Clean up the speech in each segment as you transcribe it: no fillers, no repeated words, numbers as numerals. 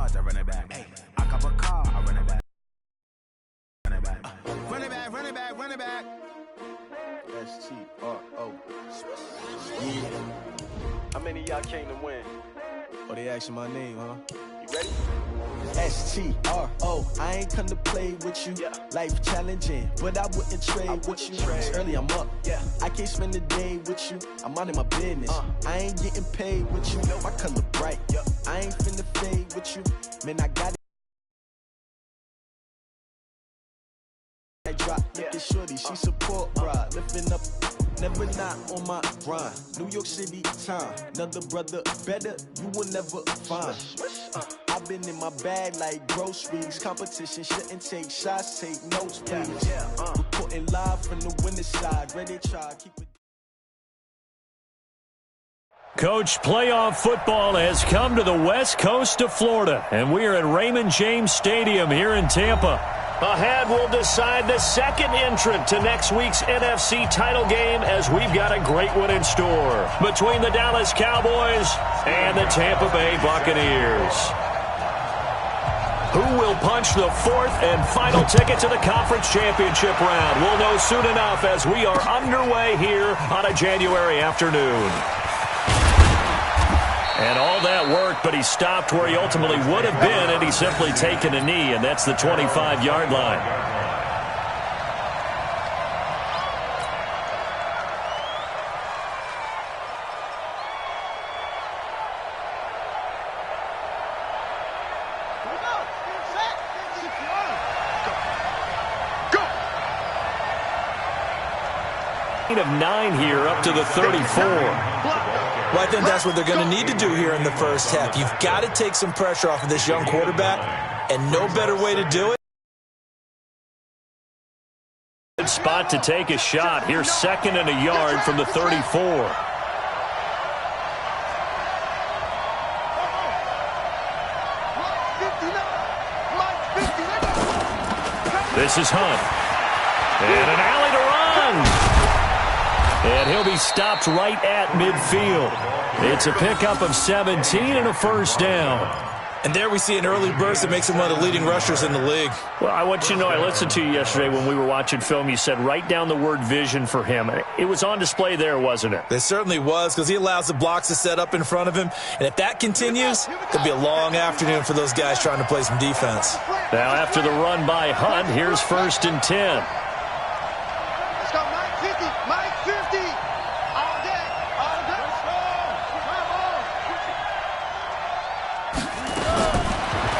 yards, I run it back. Hey, I cop a car, I run it back. Run it back. Run it back, run it back, run it back. S-T-R-O. Yeah. How many of y'all came to win? Oh, they asking my name, huh? You ready? S-T-R-O. I ain't come to play with you. Yeah. Life challenging, but I wouldn't trade with you. It's early, I'm up. Yeah. I can't spend the day with you. I'm minding my business. I ain't getting paid with you. My color bright. Yeah. I ain't finna fade with you. Man, I got it. I drop, look at shorty, she support ride, lifting up, never not on my grind. New York City time, another brother better, you will never find. I've been in my bag like groceries, competition shouldn't take shots, take notes, please. Reporting live from the winning side, ready to try, keep it. Coach, playoff football has come to the west coast of Florida, and we are at Raymond James Stadium here in Tampa. Ahead, we'll decide the second entrant to next week's NFC title game as we've got a great one in store between the Dallas Cowboys and the Tampa Bay Buccaneers. Who will punch the fourth and final ticket to the conference championship round? We'll know soon enough as we are underway here on a January afternoon. And all that worked, but he stopped where he ultimately would have been, and he's simply taken a knee, and that's the 25-yard line. Of 9 here up to the 34. Well, I think that's what they're going to need to do here in the first half. You've got to take some pressure off of this young quarterback, and no better way to do it. Good spot to take a shot. Here's 2nd and a yard from the 34. This is Hunt. And an alley to run. And he'll be stopped right at midfield. It's a pickup of 17 and a first down. And there we see an early burst that makes him one of the leading rushers in the league. Well, I want you to know, I listened to you yesterday when we were watching film. You said write down the word vision for him. It was on display there, wasn't it? It certainly was, because he allows the blocks to set up in front of him. And if that continues, it'll be a long afternoon for those guys trying to play some defense. Now after the run by Hunt, here's 1st and 10.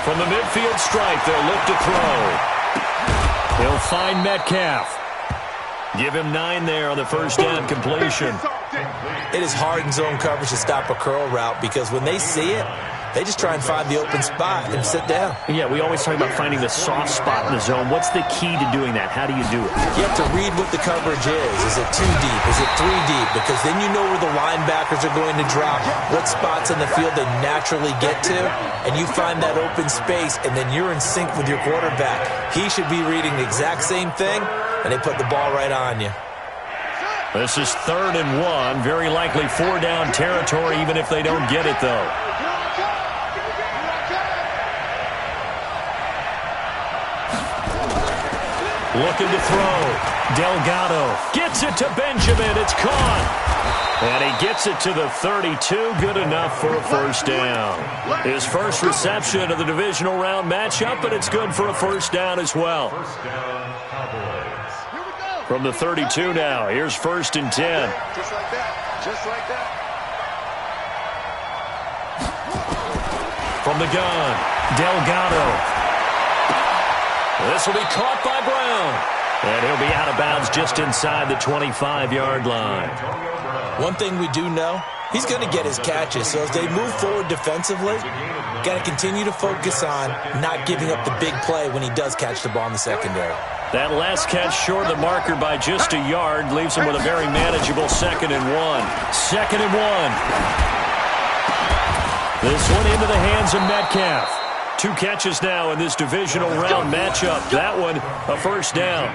From the midfield stripe, they'll look to throw. He'll find Metcalf. Give him 9 there on the first down completion. It is hard in zone coverage to stop a curl route because when they see it, they just try and find the open spot and sit down. Yeah, we always talk about finding the soft spot in the zone. What's the key to doing that? How do you do it? You have to read what the coverage is. Is it 2 deep? Is it 3 deep? Because then you know where the linebackers are going to drop, what spots in the field they naturally get to, and you find that open space, and then you're in sync with your quarterback. He should be reading the exact same thing, and they put the ball right on you. This is 3rd and 1. Very likely 4-down territory, even if they don't get it, though. Looking to throw. Delgado gets it to Benjamin. It's caught. And he gets it to the 32. Good enough for a first down. His first reception of the divisional round matchup, but it's good for a first down as well. From the 32 now, here's 1st and 10. Just like that. Just like that. From the gun, Delgado. This will be caught by Brown. And he'll be out of bounds just inside the 25-yard line. One thing we do know, he's going to get his catches. So as they move forward defensively, got to continue to focus on not giving up the big play when he does catch the ball in the secondary. That last catch short of the marker by just a yard leaves him with a very manageable 2nd and 1. 2nd and 1. This one into the hands of Metcalf. 2 catches now in this divisional round matchup. That one, a first down.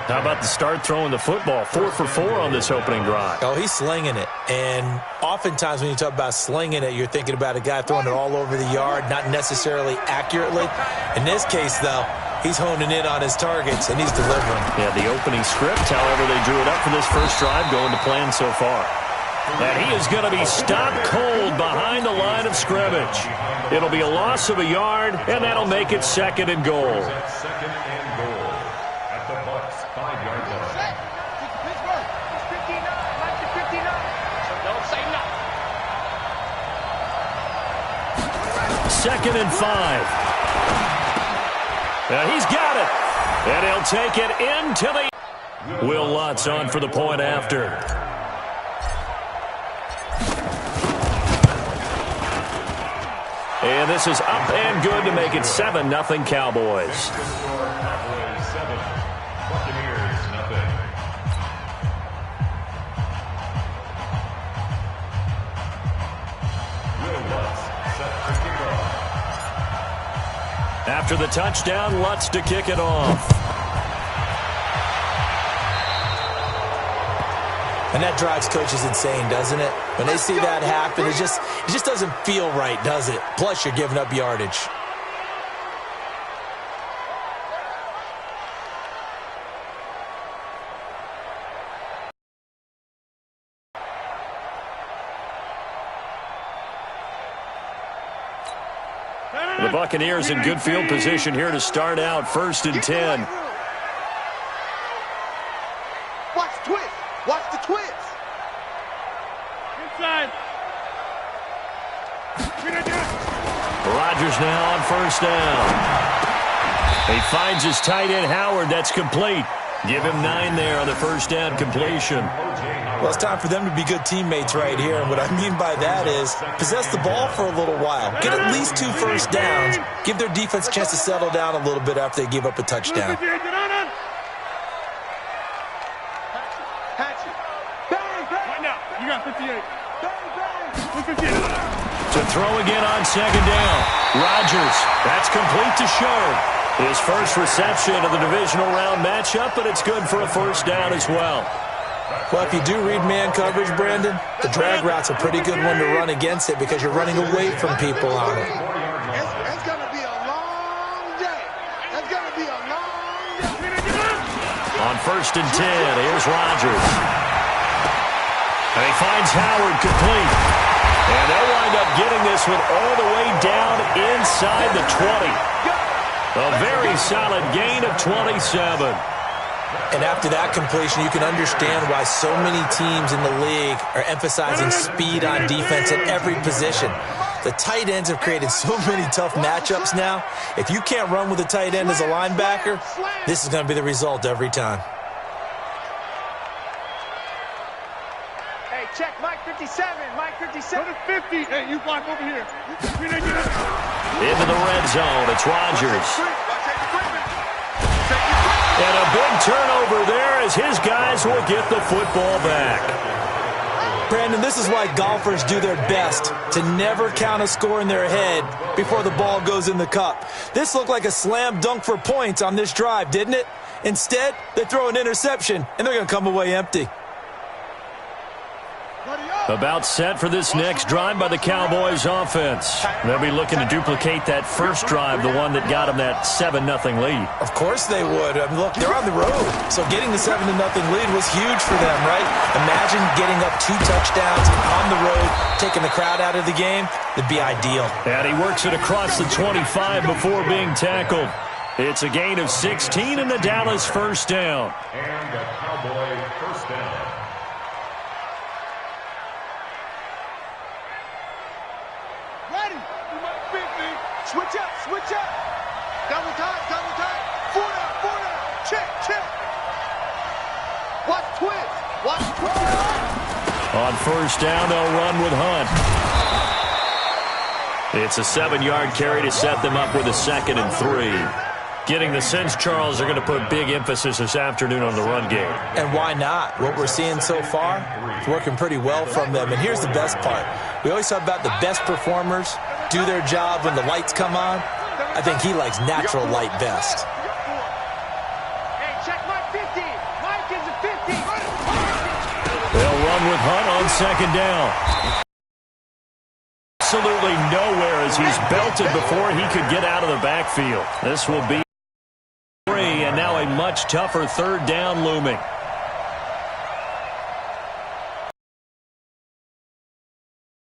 How about the start throwing the football? 4 for 4 on this opening drive. Oh, he's slinging it. And oftentimes when you talk about slinging it, you're thinking about a guy throwing it all over the yard, not necessarily accurately. In this case, though, he's honing in on his targets, and he's delivering. Yeah, the opening script, however, they drew it up for this first drive, going to plan so far. And he is going to be stopped cold behind the line of scrimmage. It'll be a loss of a yard, and that'll make it 2nd and goal. 2nd and goal at the Bucs 5-yard line. 2nd and 5. He's got it. And he'll take it into the... Will Lutz on for the point after. And this is up and good to make it 7-0 Cowboys. 7, Buccaneers 0. Will Lutz set to kick off. After the touchdown, Lutz to kick it off. And that drives coaches insane, doesn't it? When they see that happen, it just doesn't feel right, does it? Plus, you're giving up yardage. The Buccaneers in good field position here to start out, 1st and 10. Watch the twist. Watch the twist. Inside. Rodgers now on 1st down. He finds his tight end, Howard. That's complete. Give him 9 there on the 1st down completion. Well, it's time for them to be good teammates right here. And what I mean by that is possess the ball for a little while. Get at least 2 first downs. Give their defense a chance to settle down a little bit after they give up a touchdown. You got 58. To throw again on 2nd down. Rodgers, that's complete to Sherb. His first reception of the divisional round matchup, but it's good for a 1st down as well. Well, if you do read man coverage, Brandon, the drag route's a pretty good one to run against it because you're running away from people on it. It's going to be a long day. It's going to be a long day. On 1st and 10, here's Rodgers. And he finds Howard complete. And they'll wind up getting this one all the way down inside the 20. A very solid gain of 27. And after that completion, you can understand why so many teams in the league are emphasizing speed on defense at every position. The tight ends have created so many tough matchups now. If you can't run with a tight end as a linebacker, this is going to be the result every time. Hey, check Mike 57. Mike 57. Go to 50. Hey, you block over here. Into the red zone. It's Rodgers. And a big turnover there as his guys will get the football back. Brandon, this is why golfers do their best to never count a score in their head before the ball goes in the cup. This looked like a slam dunk for points on this drive, didn't it? Instead, they throw an interception, and they're going to come away empty. About set for this next drive by the Cowboys offense. They'll be looking to duplicate that first drive, the one that got them that 7-0 lead. Of course they would. I mean, look, they're on the road, so getting the 7-0 lead was huge for them, right? Imagine getting up 2 touchdowns on the road, taking the crowd out of the game. It'd be ideal. And he works it across the 25 before being tackled. It's a gain of 16 and the Dallas 1st down. And the Cowboy 1st down. Switch up, switch up. Double time, double time. 4 down. Check, check. Watch twist. Watch twist. On 1st down, they'll run with Hunt. It's a 7-yard carry to set them up with a 2nd and 3. Getting the sense, Charles, they're going to put big emphasis this afternoon on the run game. And why not? What we're seeing so far is working pretty well from them. And here's the best part. We always talk about the best performers do their job when the lights come on. I think he likes natural light vest. Hey, check Mike 50. Mike is a 50. They'll run with Hunt on second down. Absolutely nowhere as he's belted before he could get out of the backfield. This will be 3, and now a much tougher third down looming.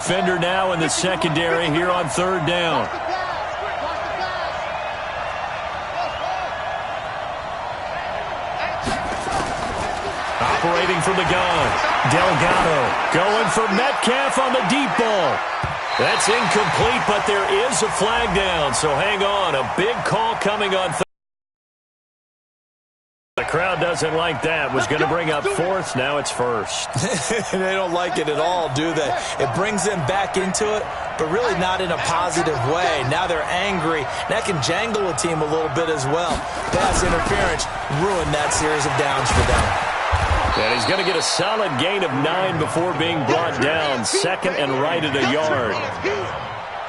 Defender now in the secondary here on third down. Operating from the gun. Delgado going for Metcalf on the deep ball. That's incomplete, but there is a flag down, so hang on. A big call coming on third. The crowd doesn't like that. Was going to bring up fourth. Now it's first. They don't like it at all, do they? It brings them back into it, but really not in a positive way. Now they're angry. That can jangle a team a little bit as well. Pass interference ruined that series of downs for them. And he's going to get a solid gain of 9 before being brought down. Second and right at a yard.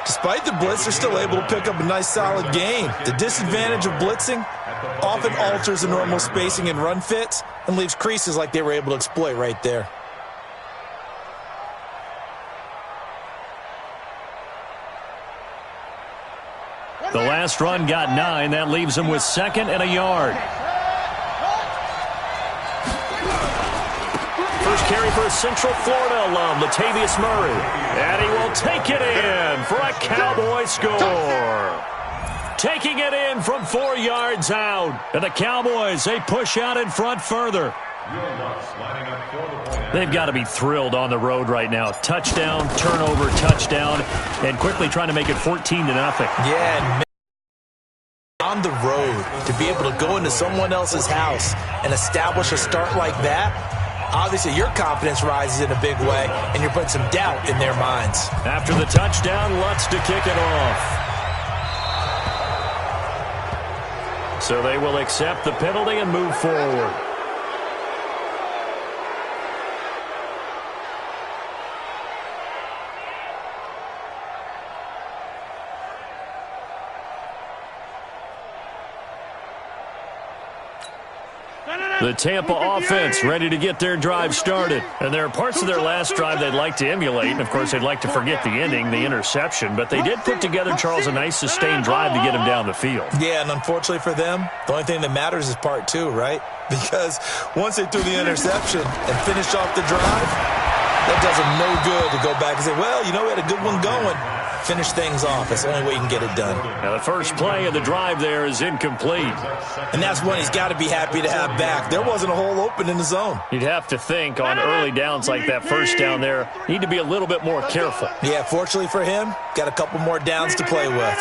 Despite the blitz, they're still able to pick up a nice solid gain. The disadvantage of blitzing often alters the normal spacing and run fits and leaves creases like they were able to exploit right there. The last run got 9. That leaves him with second and a yard. First carry for a Central Florida alum, Latavius Murray. And he will take it in for a Cowboy score. Taking it in from 4 yards out. And the Cowboys, they push out in front further. They've got to be thrilled on the road right now. Touchdown, turnover, touchdown, and quickly trying to make it 14-0. Yeah, and on the road, to be able to go into someone else's house and establish a start like that, obviously your confidence rises in a big way, and you're putting some doubt in their minds. After the touchdown, Lutz to kick it off. So they will accept the penalty and move forward. The Tampa offense ready to get their drive started. And there are parts of their last drive they'd like to emulate. And, of course, they'd like to forget the ending, the interception. But they did put together, Charles, a nice sustained drive to get him down the field. Yeah, and unfortunately for them, the only thing that matters is part 2, right? Because once they threw the interception and finished off the drive, that does them no good to go back and say, well, you know, we had a good one going. Finish things off. That's the only way you can get it done. Now, the first play of the drive there is incomplete. And that's one he's got to be happy to have back. There wasn't a hole open in the zone. You'd have to think on early downs like that first down there, need to be a little bit more careful. Yeah, fortunately for him, got a couple more downs to play with.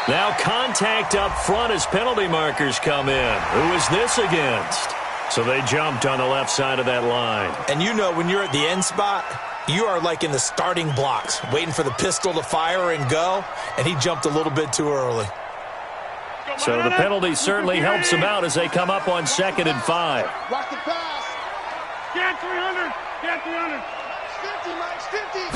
Now contact up front as penalty markers come in. Who is this against? So they jumped on the left side of that line. And you know when you're at the end spot, you are like in the starting blocks, waiting for the pistol to fire and go, and he jumped a little bit too early. So the penalty certainly helps them out as they come up on 2nd and 5. Rock the pass. Get 300. Get 300. 50, Mike, 50.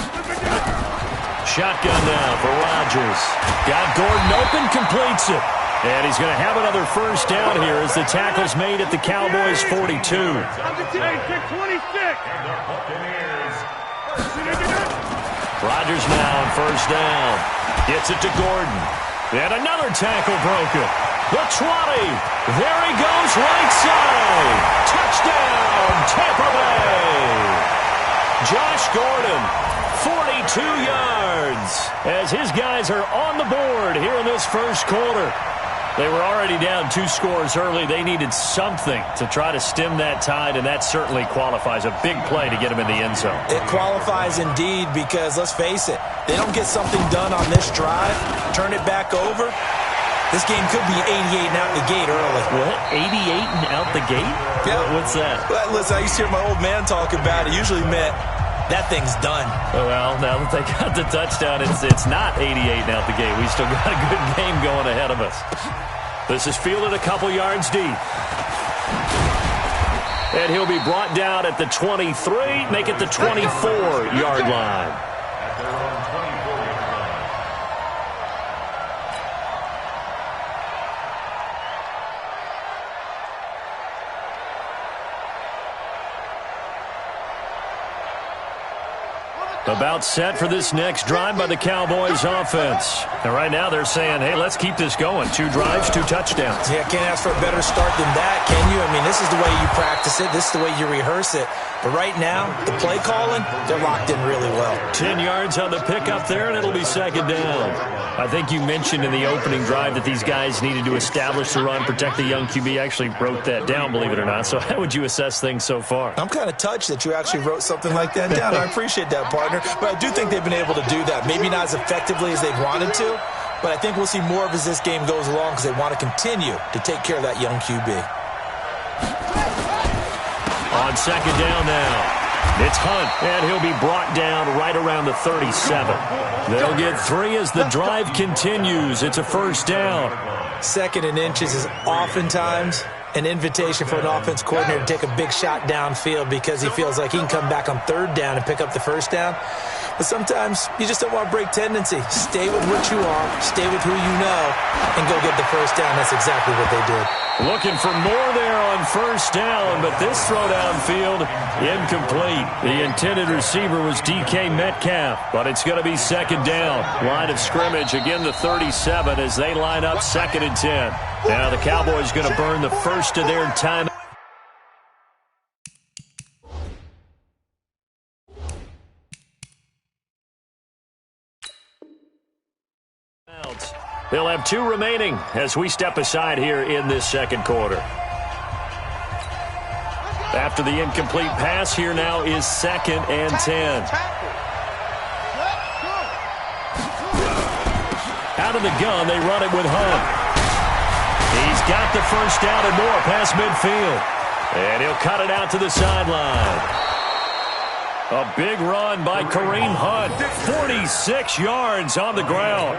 Shotgun now for Rodgers. Got Gordon open, completes it. And he's going to have another first down here as the tackle's made at the Cowboys' 42. 26. Rodgers now on first down. Gets it to Gordon. And another tackle broken. The 20. There he goes right side. Touchdown, Tampa Bay. Josh Gordon, 42 yards. As his guys are on the board here in this first quarter. They were already down 2 scores early. They needed something to try to stem that tide, and that certainly qualifies. A big play to get them in the end zone. It qualifies indeed because, let's face it, they don't get something done on this drive, turn it back over, this game could be 88 and out the gate early. What? 88 and out the gate? Yeah. What's that? Well, listen, I used to hear my old man talk about it. Usually meant that thing's done. Well, now that they got the touchdown, it's not 88 and out the gate. We still got a good game going ahead of us. This is fielded a couple yards deep. And he'll be brought down at the 23, make it the 24-yard line. About set for this next drive by the Cowboys offense. And right now they're saying, hey, let's keep this going. 2 drives, 2 touchdowns. Yeah, can't ask for a better start than that, can you? I mean, this is the way you practice it. This is the way you rehearse it. But right now, the play calling, they're locked in really well. 10 yards on the pickup there, and it'll be second down. I think you mentioned in the opening drive that these guys needed to establish the run, protect the young QB. I actually wrote that down, believe it or not. So how would you assess things so far? I'm kind of touched that you actually wrote something like that down. I appreciate that, partner. But I do think they've been able to do that. Maybe not as effectively as they've wanted to, but I think we'll see more of as this game goes along because they want to continue to take care of that young QB. On second down now. It's Hunt, and he'll be brought down right around the 37. They'll get 3 as the drive continues. It's a first down. 2nd and inches is oftentimes an invitation for an offense coordinator to take a big shot downfield because he feels like he can come back on 3rd down and pick up the first down. But sometimes you just don't want to break tendency. Stay with what you are, stay with who you know, and go get the first down. That's exactly what they did. Looking for more there on first down, but this throw downfield incomplete. The intended receiver was DK Metcalf, but it's going to be second down. Line of scrimmage, again the 37 as they line up 2nd and 10. Now the Cowboys going to burn the first of their time. They'll have 2 remaining as we step aside here in this second quarter. After the incomplete pass, here now is 2nd and 10. Out of the gun, they run it with Hunt. He's got the first down and more past midfield. And he'll cut it out to the sideline. A big run by Kareem Hunt. 46 yards on the ground.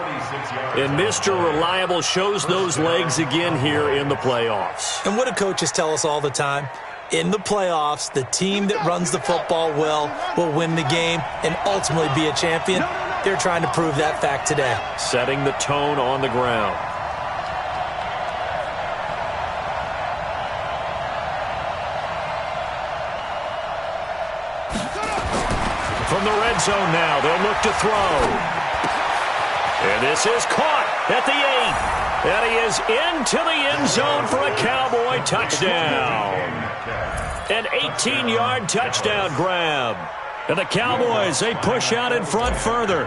And Mr. Reliable shows those legs again here in the playoffs. And what do coaches tell us all the time? In the playoffs, the team that runs the football well will win the game and ultimately be a champion. They're trying to prove that fact today. Setting the tone on the ground. From the red zone now, they'll look to throw. And this is caught at the 8. And he is into the end zone for a Cowboy touchdown. An 18-yard touchdown grab. And the Cowboys, they push out in front further.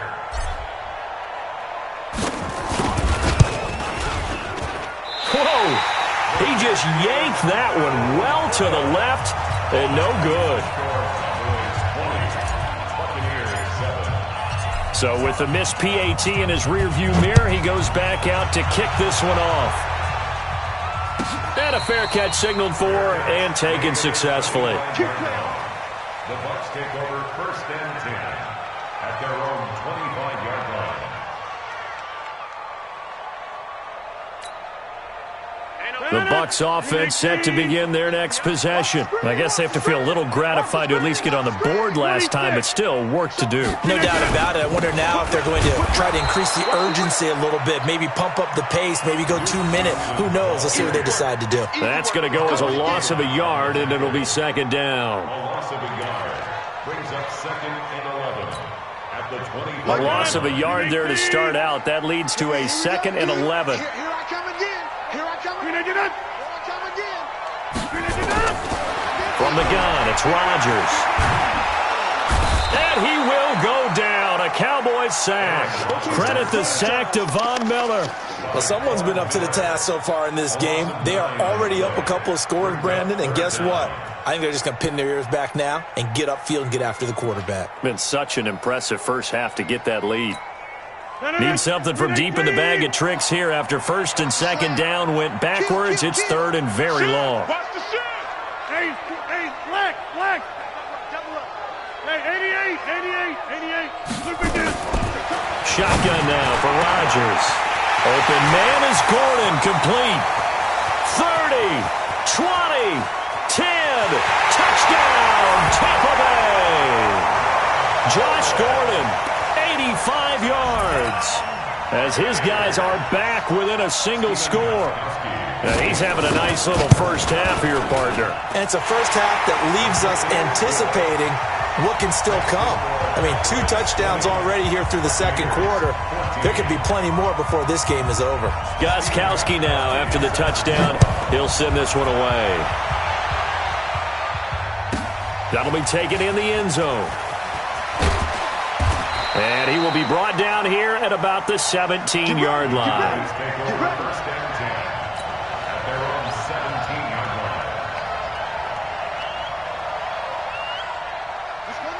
Whoa! He just yanked that one well to the left and no good. So with the missed PAT in his rearview mirror, he goes back out to kick this one off. And a fair catch signaled for and taken successfully. The Bucs take over 1st and 10 at their own 25-yard line. The Bucs offense set to begin their next possession. I guess they have to feel a little gratified to at least get on the board last time, but still work to do. No doubt about it. I wonder now if they're going to try to increase the urgency a little bit, maybe pump up the pace, maybe go 2-minute. Who knows? Let's see what they decide to do. That's going to go as a loss of a yard, and it'll be second down. A loss of a yard brings up 2nd and 11 at the 20. A loss of a yard there to start out. That leads to a 2nd and 11. Here I come again. Here I come again. Here I come again. From the gun, it's Rodgers. And he will go down. A Cowboys sack. Credit the sack to Von Miller. Well, someone's been up to the task so far in this game. They are already up a couple of scores, Brandon, and guess what? I think they're just going to pin their ears back now and get upfield and get after the quarterback. Been such an impressive first half to get that lead. Need something from deep in the bag of tricks here after 1st and 2nd down went backwards. It's 3rd and very long. Watch the shot. Hey, black. Double up. Hey, 88. Look at this. Shotgun now for Rodgers. Open man is Gordon, complete. 30, 20, 10, touchdown, Tampa Bay. Josh Gordon, 85 yards. As his guys are back within a single score. He's having a nice little first half here, partner. And it's a first half that leaves us anticipating what can still come. I mean, 2 touchdowns already here through the second quarter. There could be plenty more before this game is over. Gostkowski now after the touchdown. He'll send this one away. That'll be taken in the end zone. And he will be brought down here at about the 17-yard line.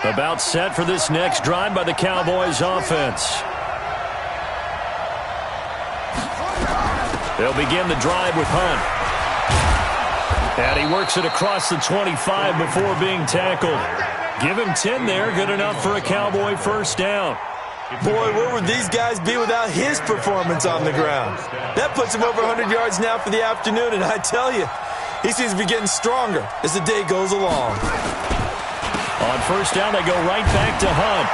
About set for this next drive by the Cowboys offense. They'll begin the drive with Hunt. And he works it across the 25 before being tackled. Give him 10 there, good enough for a Cowboy first down. Boy, where would these guys be without his performance on the ground? That puts him over 100 yards now for the afternoon, and I tell you, he seems to be getting stronger as the day goes along. On first down, they go right back to Hunt.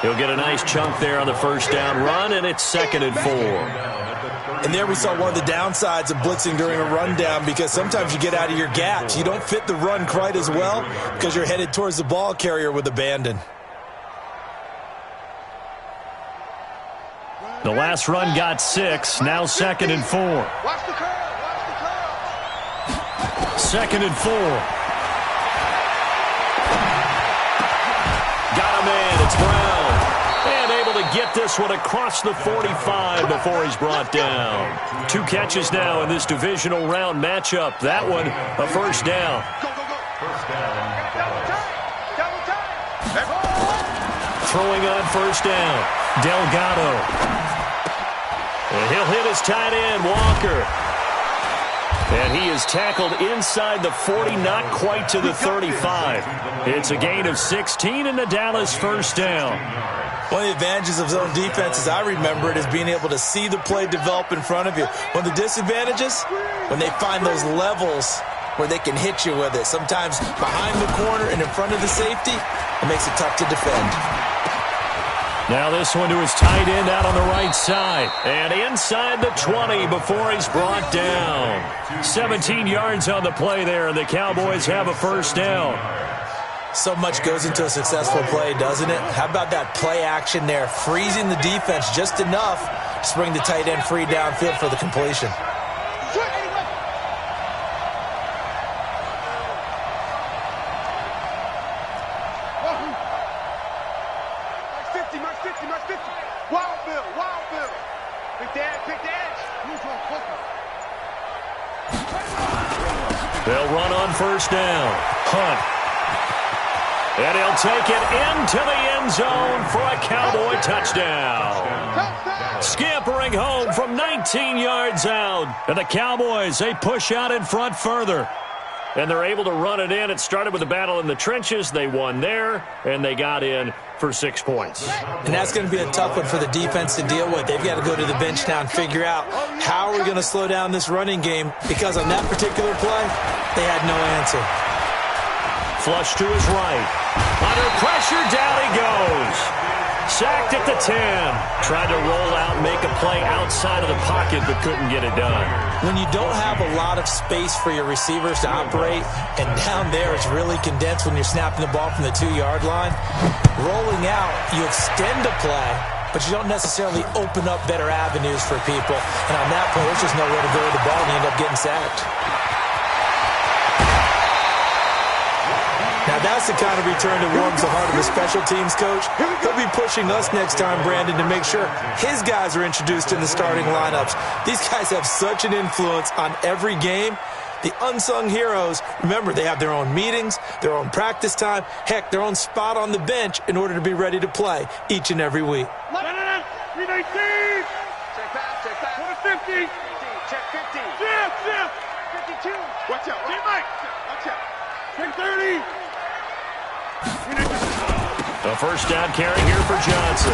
He'll get a nice chunk there on the first down run, and it's 2nd and 4. And there we saw one of the downsides of blitzing during a rundown, because sometimes you get out of your gaps. You don't fit the run quite as well because you're headed towards the ball carrier with abandon. The last run got 6, now 2nd and 4. Watch the curve. Watch the curve. 2nd and 4. Got him in. It's Brown. And able to get this one across the 45 before he's brought down. 2 catches now in this divisional round matchup. That one, a first down. First down, Dallas. Throwing on first down, Delgado. And he'll hit his tight end, Walker. And he is tackled inside the 40, not quite to the 35. It's a gain of 16 and the Dallas first down. One of the advantages of zone defense, as I remember it, is being able to see the play develop in front of you. One of the disadvantages, when they find those levels where they can hit you with it. Sometimes behind the corner and in front of the safety, it makes it tough to defend. Now this one to his tight end out on the right side. And inside the 20 before he's brought down. 17 yards on the play there, and the Cowboys have a first down. So much goes into a successful play, doesn't it? How about that play action there, freezing the defense just enough to bring the tight end free downfield for the completion. They'll run on first down. Hunt. And he'll take it into the end zone for a Cowboy touchdown. Scampering home from 19 yards out. And the Cowboys, they push out in front further. And they're able to run it in. It started with a battle in the trenches. They won there, and they got in for 6 points. And that's going to be a tough one for the defense to deal with. They've got to go to the bench now and figure out how are we going to slow down this running game, because on that particular play, they had no answer. Flush to his right. Under pressure, down he goes. Sacked at the 10. Tried to roll out, make a play outside of the pocket, but couldn't get it done. When you don't have a lot of space for your receivers to operate, and down there it's really condensed when you're snapping the ball from the 2-yard line, rolling out, you extend a play, but you don't necessarily open up better avenues for people. And on that play, there's just nowhere to go with the ball, and you end up getting sacked. Now that's the kind of return that warms the heart of a special teams coach. He'll be pushing us next time, Brandon, to make sure his guys are introduced in the starting lineups. These guys have such an influence on every game. The unsung heroes, remember, they have their own meetings, their own practice time, heck, their own spot on the bench in order to be ready to play each and every week. 319! Check back. 50! Check 50. Jim! 52. Watch out. Jim, Mike. Watch out. Check 30. A first down carry here for Johnson.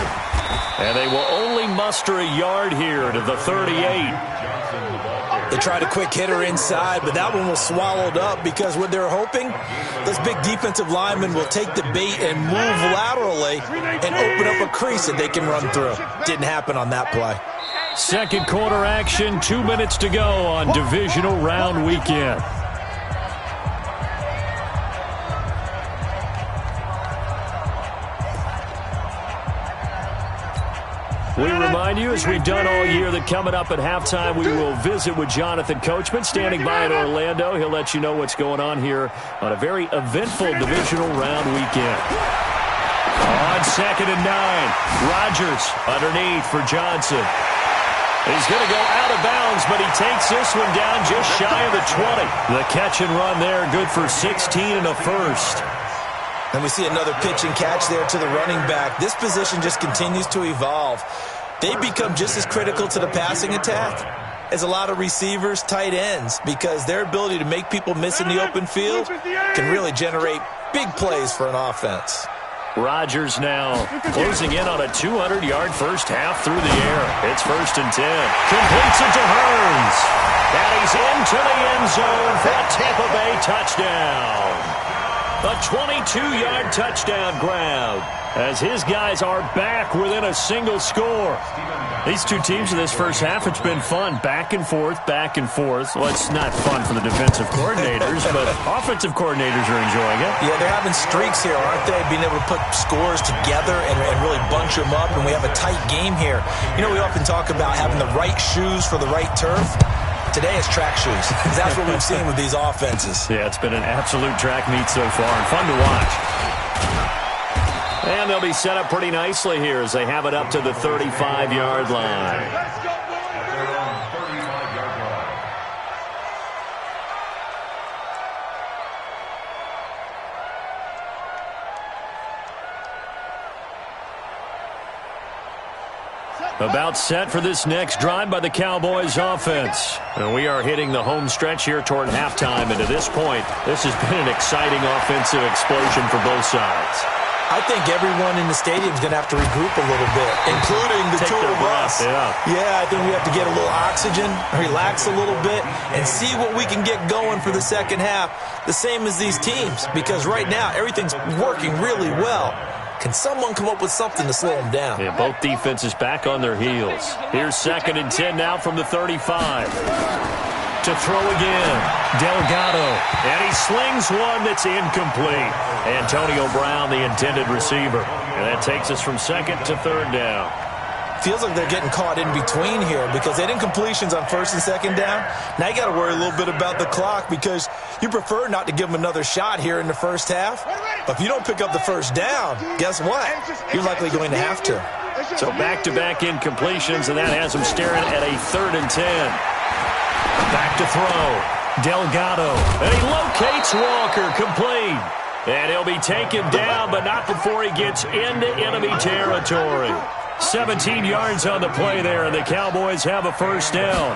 And they will only muster a yard here to the 38. They tried a quick hitter inside, but that one was swallowed up because what they're hoping, those big defensive linemen will take the bait and move laterally and open up a crease that they can run through. Didn't happen on that play. Second quarter action, 2 minutes to go on divisional round weekend. We remind you, as we've done all year, that coming up at halftime, we will visit with Jonathan Coachman, standing by in Orlando. He'll let you know what's going on here on a very eventful divisional round weekend. On 2nd and 9, Rodgers underneath for Johnson. He's going to go out of bounds, but he takes this one down just shy of the 20. The catch and run there, good for 16 and a first. And we see another pitch and catch there to the running back. This position just continues to evolve. They become just as critical to the passing attack as a lot of receivers, tight ends, because their ability to make people miss in the open field can really generate big plays for an offense. Rodgers now closing in on a 200-yard first half through the air. It's 1st and 10. Completes it to Hearns. And he's into the end zone for a Tampa Bay touchdown. A 22-yard touchdown grab as his guys are back within a single score. These two teams in this first half, it's been fun. Back and forth, back and forth. Well, it's not fun for the defensive coordinators, but offensive coordinators are enjoying it. Yeah, they're having streaks here, aren't they? Being able to put scores together and really bunch them up, and we have a tight game here. You know, we often talk about having the right shoes for the right turf. Today is track shoes. That's what we've seen with these offenses. Yeah, it's been an absolute track meet so far and fun to watch. And they'll be set up pretty nicely here as they have it up to the 35-yard line. At their own 35-yard line. About set for this next drive by the Cowboys offense. And we are hitting the home stretch here toward halftime. And to this point, this has been an exciting offensive explosion for both sides. I think everyone in the stadium is going to have to regroup a little bit, including the two of us. Yeah, I think we have to get a little oxygen, relax a little bit, and see what we can get going for the second half, the same as these teams, because right now everything's working really well. Can someone come up with something to slow them down? Yeah, both defenses back on their heels. Here's 2nd and 10 now from the 35. To throw again, Delgado, and he slings one that's incomplete. Antonio Brown, the intended receiver. And that takes us from 2nd to 3rd down. Feels like they're getting caught in between here because they had incompletions on 1st and 2nd down. Now you got to worry a little bit about the clock because you prefer not to give them another shot here in the first half. But if you don't pick up the first down, guess what? You're likely going to have to. So back-to-back incompletions, and that has them staring at a 3rd and 10. Back to throw. Delgado. And he locates Walker, complete. And he'll be taken down, but not before he gets into enemy territory. 17 yards on the play there, and the Cowboys have a first down.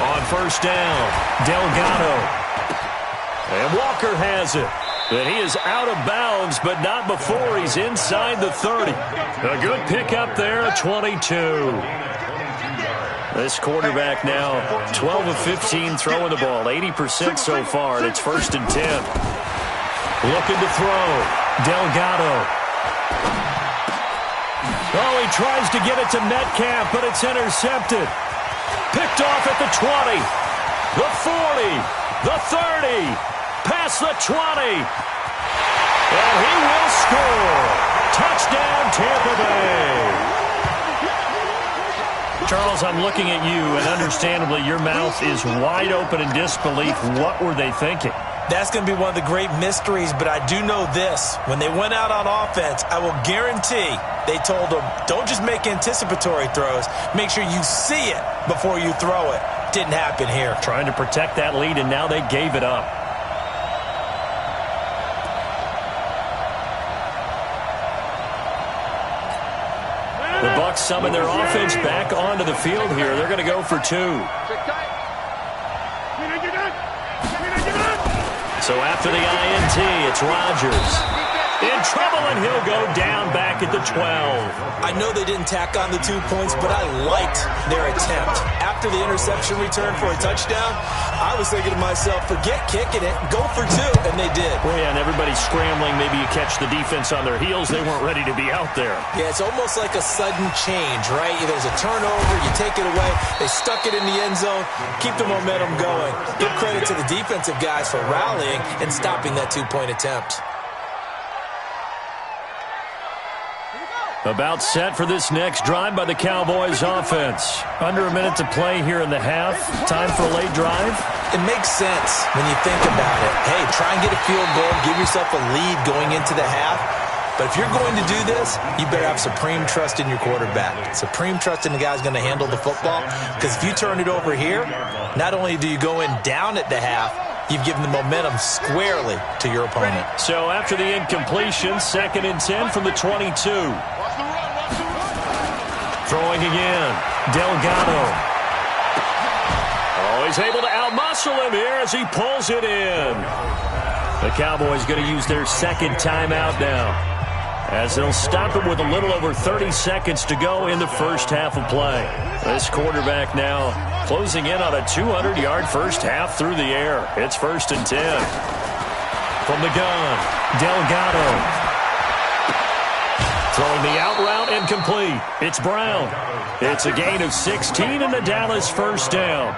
On 1st down, Delgado. And Walker has it. And he is out of bounds, but not before he's inside the 30. A good pickup there, a 22. This quarterback now 12 of 15 throwing the ball, 80% so far, and it's 1st and 10. Looking to throw. Delgado. Oh, he tries to get it to Metcalf, but it's intercepted. Picked off at the 20, the 40, the 30, past the 20. And he will score. Touchdown, Tampa Bay. Charles, I'm looking at you, and understandably, your mouth is wide open in disbelief. What were they thinking? That's going to be one of the great mysteries, but I do know this. When they went out on offense, I will guarantee they told them, don't just make anticipatory throws. Make sure you see it before you throw it. Didn't happen here. Trying to protect that lead, and now they gave it up. The Bucs summon their offense back onto the field here. They're going to go for 2. So after the INT, it's Rodgers. In trouble, and he'll go down back at the 12. I know they didn't tack on the 2 points, but I liked their attempt. After the interception return for a touchdown, I was thinking to myself, forget kicking it, go for 2, and they did. Well, yeah, and everybody's scrambling. Maybe you catch the defense on their heels. They weren't ready to be out there. Yeah, it's almost like a sudden change, right? There's a turnover, you take it away, they stuck it in the end zone, keep the momentum going. Give credit to the defensive guys for rallying and stopping that 2-point attempt. About set for this next drive by the Cowboys offense. Under a minute to play here in the half. Time for a late drive. It makes sense when you think about it. Hey, try and get a field goal, give yourself a lead going into the half. But if you're going to do this, you better have supreme trust in your quarterback. Supreme trust in the guy who's going to handle the football. Because if you turn it over here, not only do you go in down at the half, you've given the momentum squarely to your opponent. So after the incompletion, 2nd and 10 from the 22. Throwing again, Delgado. Oh, he's able to outmuscle him here as he pulls it in. The Cowboys going to use their 2nd timeout now, as they'll stop it with a little over 30 seconds to go in the first half of play. This quarterback now closing in on a 200-yard first half through the air. It's 1st and 10. From the gun, Delgado. Throwing the out route incomplete. It's Brown. It's a gain of 16 and the Dallas first down.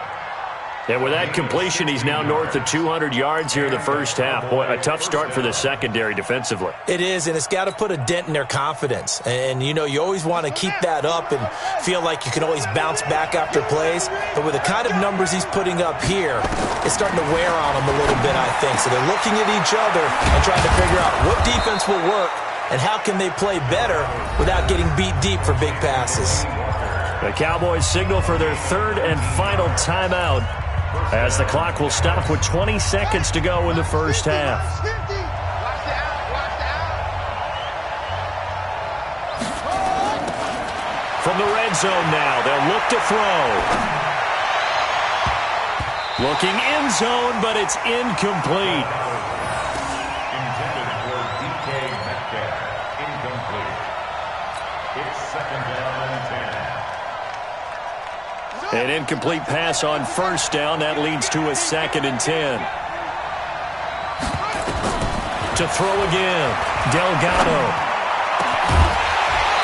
And with that completion, he's now north of 200 yards here in the first half. Boy, a tough start for the secondary defensively. It is, and it's got to put a dent in their confidence. And, you know, you always want to keep that up and feel like you can always bounce back after plays. But with the kind of numbers he's putting up here, it's starting to wear on them a little bit, I think. So they're looking at each other and trying to figure out what defense will work and how can they play better without getting beat deep for big passes. The Cowboys signal for their 3rd and final timeout, as the clock will stop with 20 seconds to go in the first half. From the red zone now, they'll look to throw. Looking end zone, but it's incomplete. Intended for DK Metcalf. Incomplete. It's 2nd down and 10. An incomplete pass on first down. That leads to a 2nd and 10. To throw again, Delgado.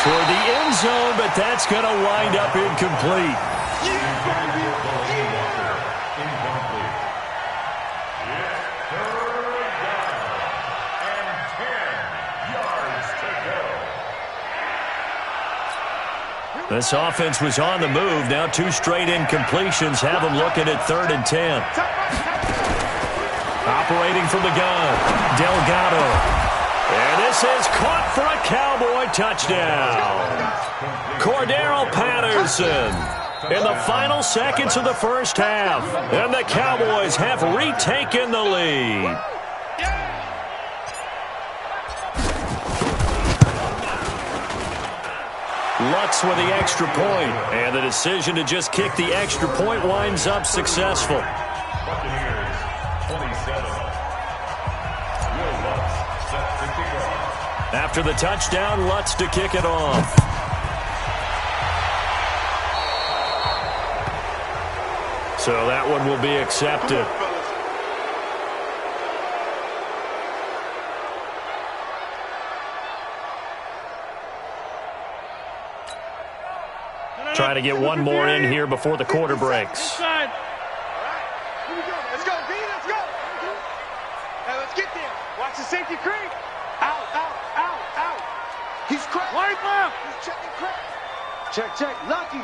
Toward the end zone, but that's going to wind up incomplete. This offense was on the move. Now 2 straight incompletions have them looking at 3rd and 10. Operating from the gun, Delgado. And this is caught for a Cowboy touchdown. Cordero Patterson in the final seconds of the first half. And the Cowboys have retaken the lead. Lutz with the extra point, and the decision to just kick the extra point winds up successful. Buccaneers, 27. Will Lutz set to kick off. After the touchdown, Lutz to kick it off. So that one will be accepted. Trying to get one more in here before the quarter breaks. Let's go, D, let's go. Hey, let's get there. Watch the safety creep. Out. He's cracked. Line left. He's checking crack. Check. Lucky.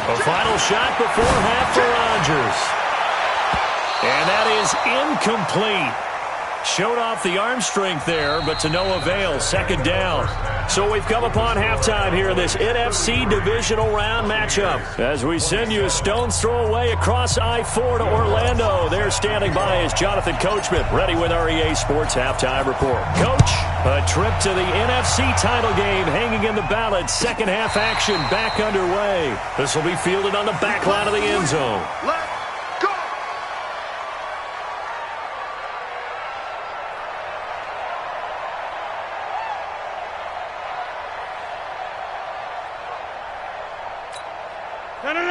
A final shot before half for Rodgers. And that is incomplete. Showed off the arm strength there, but to no avail. 2nd down. So we've come upon halftime here in this NFC divisional round matchup. As we send you a stone's throw away across I-4 to Orlando. There standing by is Jonathan Coachman, ready with our EA Sports Halftime Report. Coach, a trip to the NFC title game hanging in the balance. 2nd half action back underway. This will be fielded on the back line of the end zone. Let's go.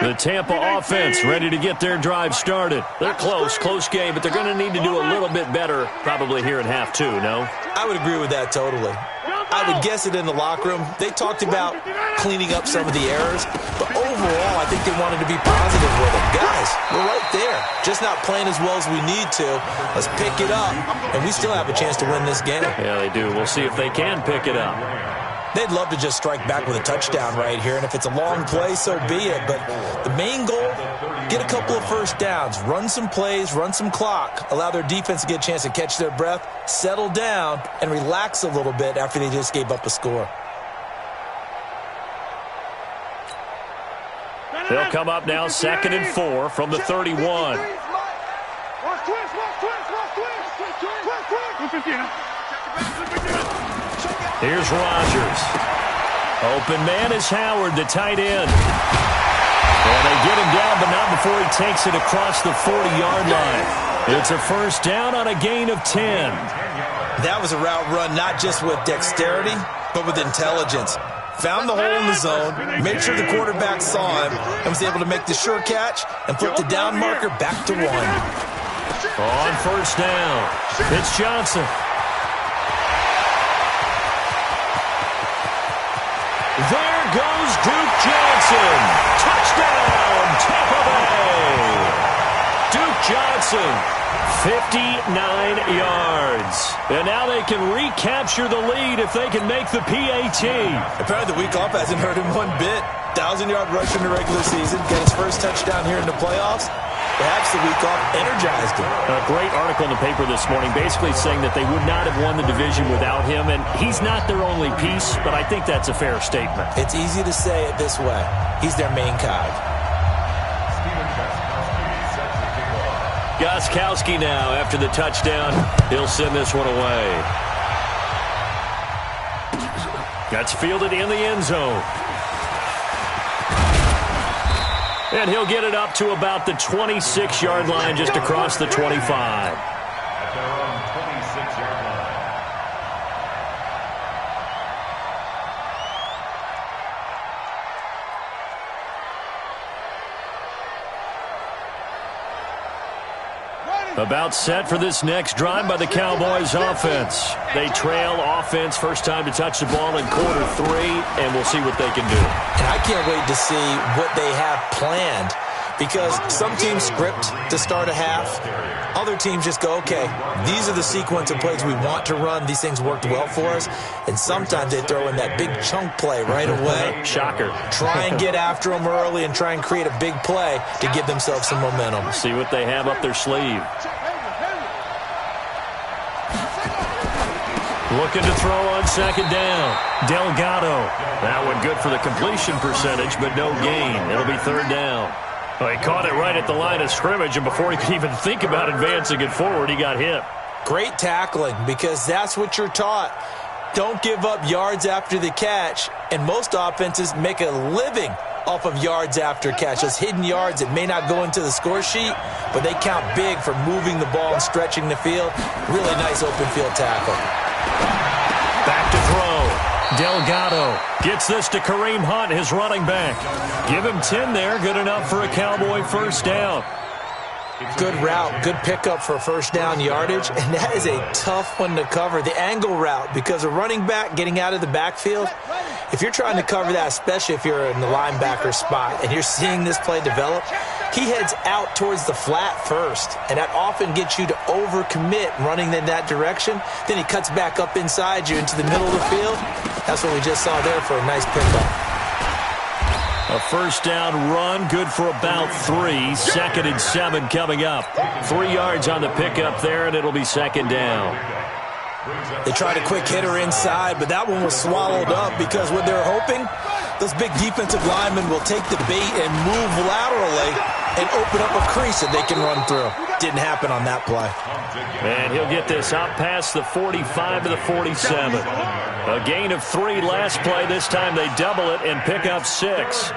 The Tampa offense ready to get their drive started. They're close game, but they're going to need to do a little bit better probably here in half 2, no? I would agree with that totally. I would guess it in the locker room. They talked about cleaning up some of the errors, but overall, I think they wanted to be positive with them. Guys, we're right there, just not playing as well as we need to. Let's pick it up, and we still have a chance to win this game. Yeah, they do. We'll see if they can pick it up. They'd love to just strike back with a touchdown right here, and if it's a long play, so be it. But the main goal, get a couple of first downs, run some plays, run some clock, allow their defense to get a chance to catch their breath, settle down, and relax a little bit after they just gave up a score. They'll come up now 2nd and 4 from the 31. Here's Rodgers. Open man is Howard, the tight end. And they get him down, but not before he takes it across the 40-yard line. It's a first down on a gain of 10. That was a route run not just with dexterity, but with intelligence. Found the hole in the zone, made sure the quarterback saw him, and was able to make the sure catch and flip the down marker back to 1. On first down, it's Johnson. There goes Duke Johnson. Touchdown, Tampa Bay. Duke Johnson, 59 yards. And now they can recapture the lead if they can make the PAT. Apparently the week off hasn't hurt him one bit. 1,000-yard rush in the regular season, get his first touchdown here in the playoffs. Perhaps the week off energized him. A great article in the paper this morning basically saying that they would not have won the division without him, and he's not their only piece, but I think that's a fair statement. It's easy to say it this way. He's their main cog. Gostkowski now after the touchdown. He'll send this one away. That's fielded in the end zone. And he'll get it up to about the 26-yard line, just across the 25. At their own 26-yard line. About set for this next drive by the Cowboys offense. They trail offense, first time to touch the ball in quarter 3, and we'll see what they can do. And I can't wait to see what they have planned, because some teams script to start a half. Other teams just go, okay, these are the sequence of plays we want to run. These things worked well for us. And sometimes they throw in that big chunk play right away. Shocker. Try and get after them early and try and create a big play to give themselves some momentum. See what they have up their sleeve. Looking to throw on second down. Delgado. That one good for the completion percentage, but no gain. It'll be third down. Well, he caught it right at the line of scrimmage, and before he could even think about advancing it forward, he got hit. Great tackling, because that's what you're taught. Don't give up yards after the catch, and most offenses make a living off of yards after catch. Those hidden yards that may not go into the score sheet, but they count big for moving the ball and stretching the field. Really nice open field tackle. Back to throw. Delgado gets this to Kareem Hunt, his running back. Give him 10 there, good enough for a Cowboy first down. Good route, good pickup for first down yardage, and that is a tough one to cover, the angle route, because a running back getting out of the backfield, if you're trying to cover that, especially if you're in the linebacker spot and you're seeing this play develop, he heads out towards the flat first, and that often gets you to overcommit running in that direction. Then he cuts back up inside you into the middle of the field. That's what we just saw there for a nice pickup. A first down run, good for about 3. 2nd and 7 coming up. 3 yards on the pickup there, and it'll be second down. They tried a quick hitter inside, but that one was swallowed up because what they're hoping, those big defensive linemen will take the bait and move laterally and open up a crease that they can run through. Didn't happen on that play. And he'll get this out past the 45 to the 47. A gain of 3 last play. This time they double it and pick up 6.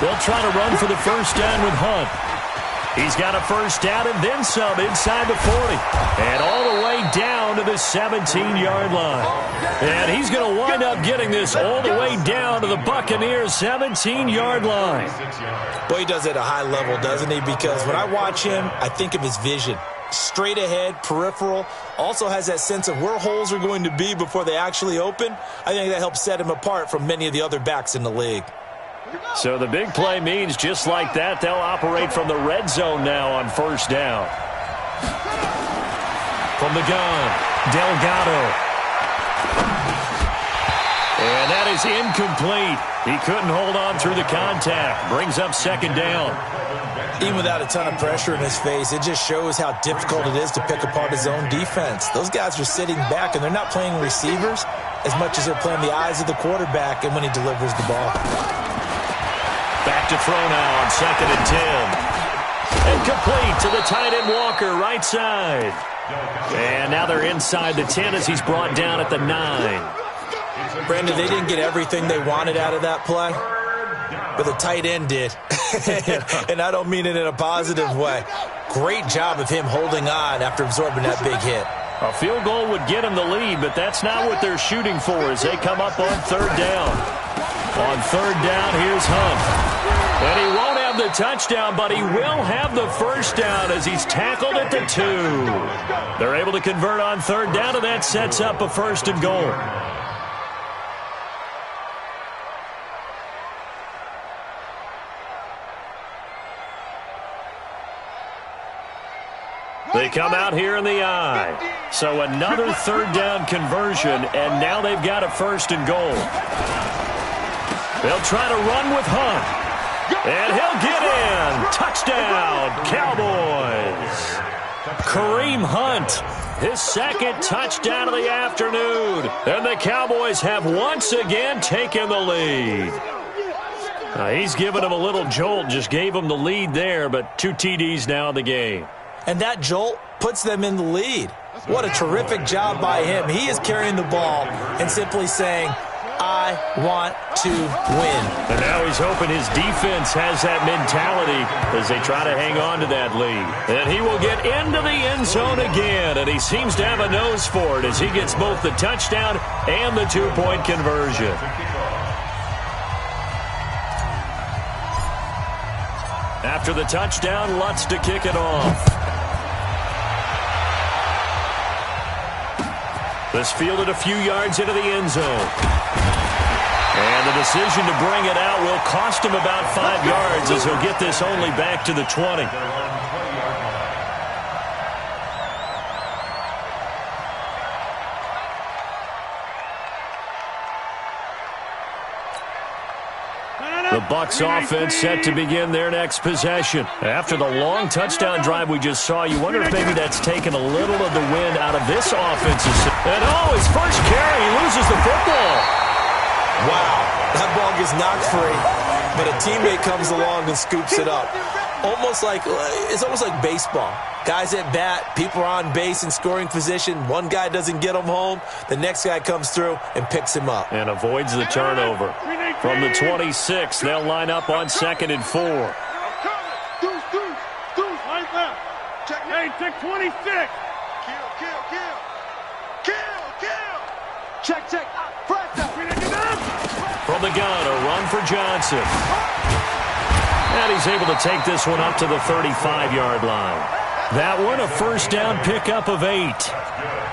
They'll try to run for the first down with Hunt. He's got a first down and then some inside the 40. And all the way down to the 17-yard line. And he's going to wind up getting this all the way down to the Buccaneers' 17-yard line. Well, he does it at a high level, doesn't he? Because when I watch him, I think of his vision. Straight ahead, peripheral, also has that sense of where holes are going to be before they actually open. I think that helps set him apart from many of the other backs in the league. So the big play means just like that, they'll operate from the red zone now on first down. From the gun, Delgado. And that is incomplete. He couldn't hold on through the contact. Brings up second down. Even without a ton of pressure in his face, it just shows how difficult it is to pick apart his own defense. Those guys are sitting back, and they're not playing receivers as much as they're playing the eyes of the quarterback and when he delivers the ball. Back to throw now on second and 10. And complete to the tight end Walker, right side. And now they're inside the 10 as he's brought down at the 9. Brandon, they didn't get everything they wanted out of that play, but the tight end did. And I don't mean it in a positive way. Great job of him holding on after absorbing that big hit. A field goal would get him the lead, but that's not what they're shooting for as they come up on third down. On third down, here's Hunt. And he won't have the touchdown, but he will have the first down as he's tackled at the 2. They're able to convert on third down, and that sets up a first and goal. They come out here in the I. So another third down conversion, and now they've got a first and goal. They'll try to run with Hunt. And he'll get in. Touchdown, Cowboys. Kareem Hunt, his second touchdown of the afternoon. And the Cowboys have once again taken the lead. He's given him a little jolt, just gave him the lead there, but 2 TDs now in the game. And that jolt puts them in the lead. What a terrific job by him. He is carrying the ball and simply saying, I want to win. And now he's hoping his defense has that mentality as they try to hang on to that lead. And he will get into the end zone again, and he seems to have a nose for it as he gets both the touchdown and the 2-point conversion. After the touchdown, Lutz to kick it off. This fielded a few yards into the end zone. And the decision to bring it out will cost him about 5 yards as he'll get this only back to the 20. The Bucs offense set to begin their next possession. After the long touchdown drive we just saw, you wonder if maybe that's taken a little of the wind out of this offense. And his first carry, he loses the football. Wow, that ball gets knocked free, but a teammate comes along and scoops it up. It's almost like baseball. Guys at bat, people are on base in scoring position. One guy doesn't get him home. The next guy comes through and picks him up. And avoids the turnover. From the 26, they'll line up on second and 4. Deuce, right left. Check, hey, check 26. Kill. Check. Press up. From the gun, a run for Johnson. And he's able to take this one up to the 35-yard line. That one, a first down pickup of 8.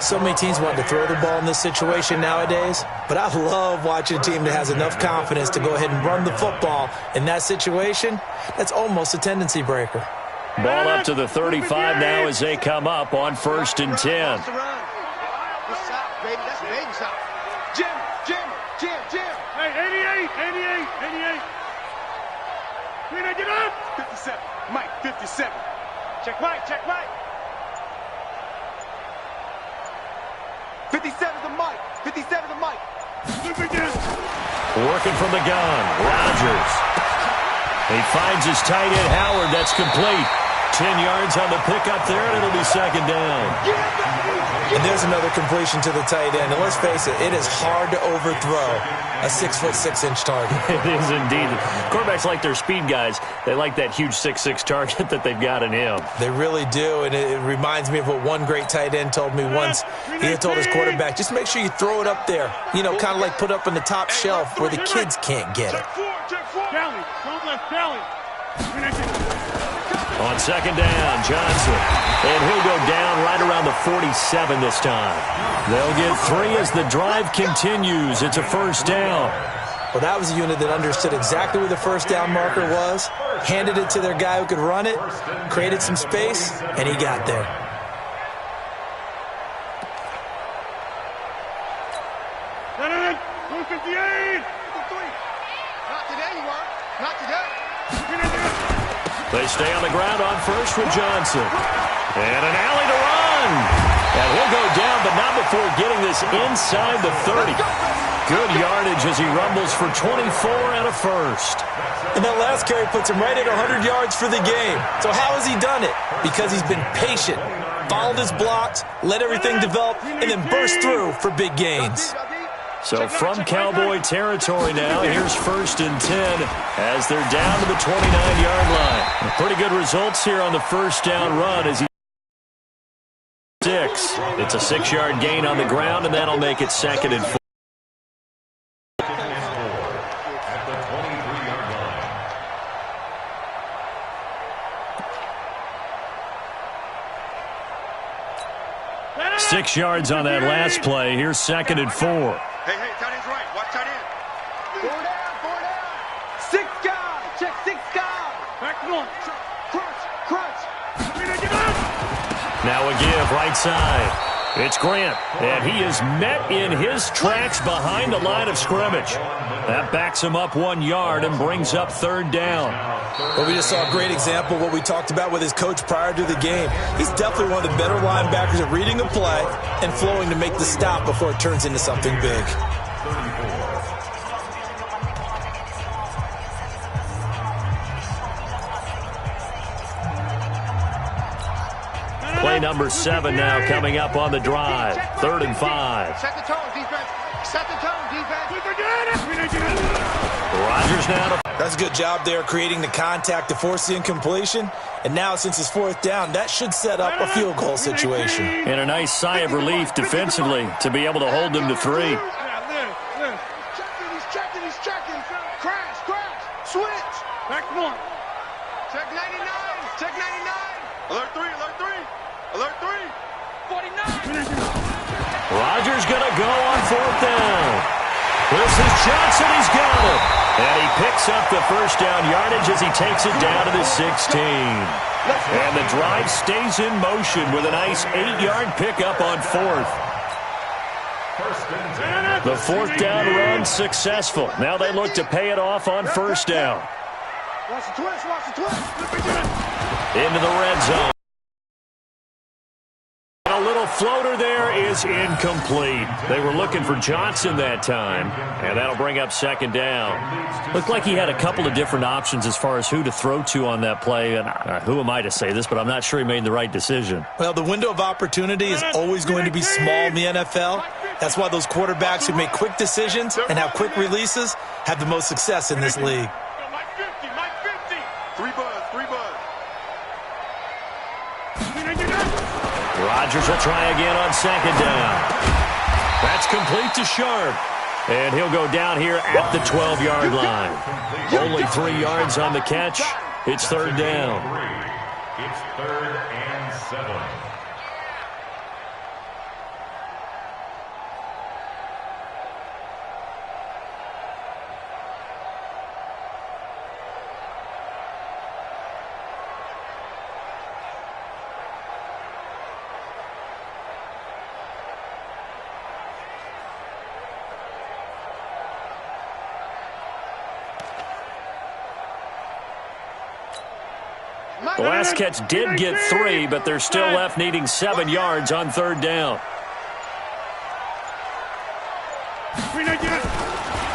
So many teams want to throw the ball in this situation nowadays, but I love watching a team that has enough confidence to go ahead and run the football. In that situation, that's almost a tendency breaker. Ball up to the 35 now as they come up on first and 10. Jim. Hey, 88. Get up. 57. Mike, 57. Check Mike. 57 to Mike. Working from the gun, Rodgers. He finds his tight end, Howard. That's complete. 10 yards on the pickup there, and it'll be second down. And there's another completion to the tight end. And let's face it, it is hard to overthrow a 6'6" target. It is indeed. Quarterbacks like their speed guys. They like that huge 6'6" target that they've got in him. They really do, and it reminds me of what one great tight end told me once. He had told his quarterback, just make sure you throw it up there. You know, kind of like put up on the top shelf where the kids can't get it. On second down, Johnson. And he'll go down right around the 47 this time. They'll get 3 as the drive continues. It's a first down. Well, that was a unit that understood exactly where the first down marker was, handed it to their guy who could run it, created some space, and he got there. They stay on the ground on first with Johnson. And an alley to run. And he'll go down, but not before getting this inside the 30. Good yardage as he rumbles for 24 and a first. And that last carry puts him right at 100 yards for the game. So how has he done it? Because he's been patient, followed his blocks, let everything develop, and then burst through for big gains. So from Cowboy territory now, here's 1st and 10 as they're down to the 29-yard line. Pretty good results here on the first down run as he 6. It's a 6-yard gain on the ground, and that'll make it 2nd and 4. At the 23-yard line. 6 yards on that last play. Here's 2nd and 4. Hey, tight end's right. Watch tight end. 4 down. 6 guys. Check 6 guys. Back one. Crunch. Now a give right side. It's Grant, and he is met in his tracks behind the line of scrimmage. That backs him up 1 yard and brings up 3rd down. Well, we just saw a great example of what we talked about with his coach prior to the game. He's definitely one of the better linebackers at reading a play and flowing to make the stop before it turns into something big. Play number 7 now coming up on the drive. 3rd and 5. Set the tone, defense. Set the tone, defense. Rodgers now to... That's a good job there creating the contact to force the incompletion. And now since it's 4th down, that should set up a field goal situation. And a nice sigh of relief defensively to be able to hold them to 3. He's checking. Crash. Switch. Back one. Check 99. Alert 3. 49. Rodgers going to go on 4th down. This is Johnson. He's got it. And he picks up the first down yardage as he takes it down to the 16. And the drive stays in motion with a nice 8-yard pickup on 4th. The 4th down run successful. Now they look to pay it off on 1st down. Watch the twist. Into the red zone. A little floater there is incomplete. They were looking for Johnson that time, and that'll bring up 2nd down. Looked like he had a couple of different options as far as who to throw to on that play, and who am I to say this, but I'm not sure he made the right decision. Well, the window of opportunity is always going to be small in the NFL. That's why those quarterbacks who make quick decisions and have quick releases have the most success in this league. Mike 50. 3 buzz. Rodgers will try again on 2nd down. That's complete to Sharp. And he'll go down here at the 12-yard line. Only 3 yards on the catch. It's 3rd down. It's 3rd and 7. The last catch did get 3, but they're still left needing 7 yards on 3rd down.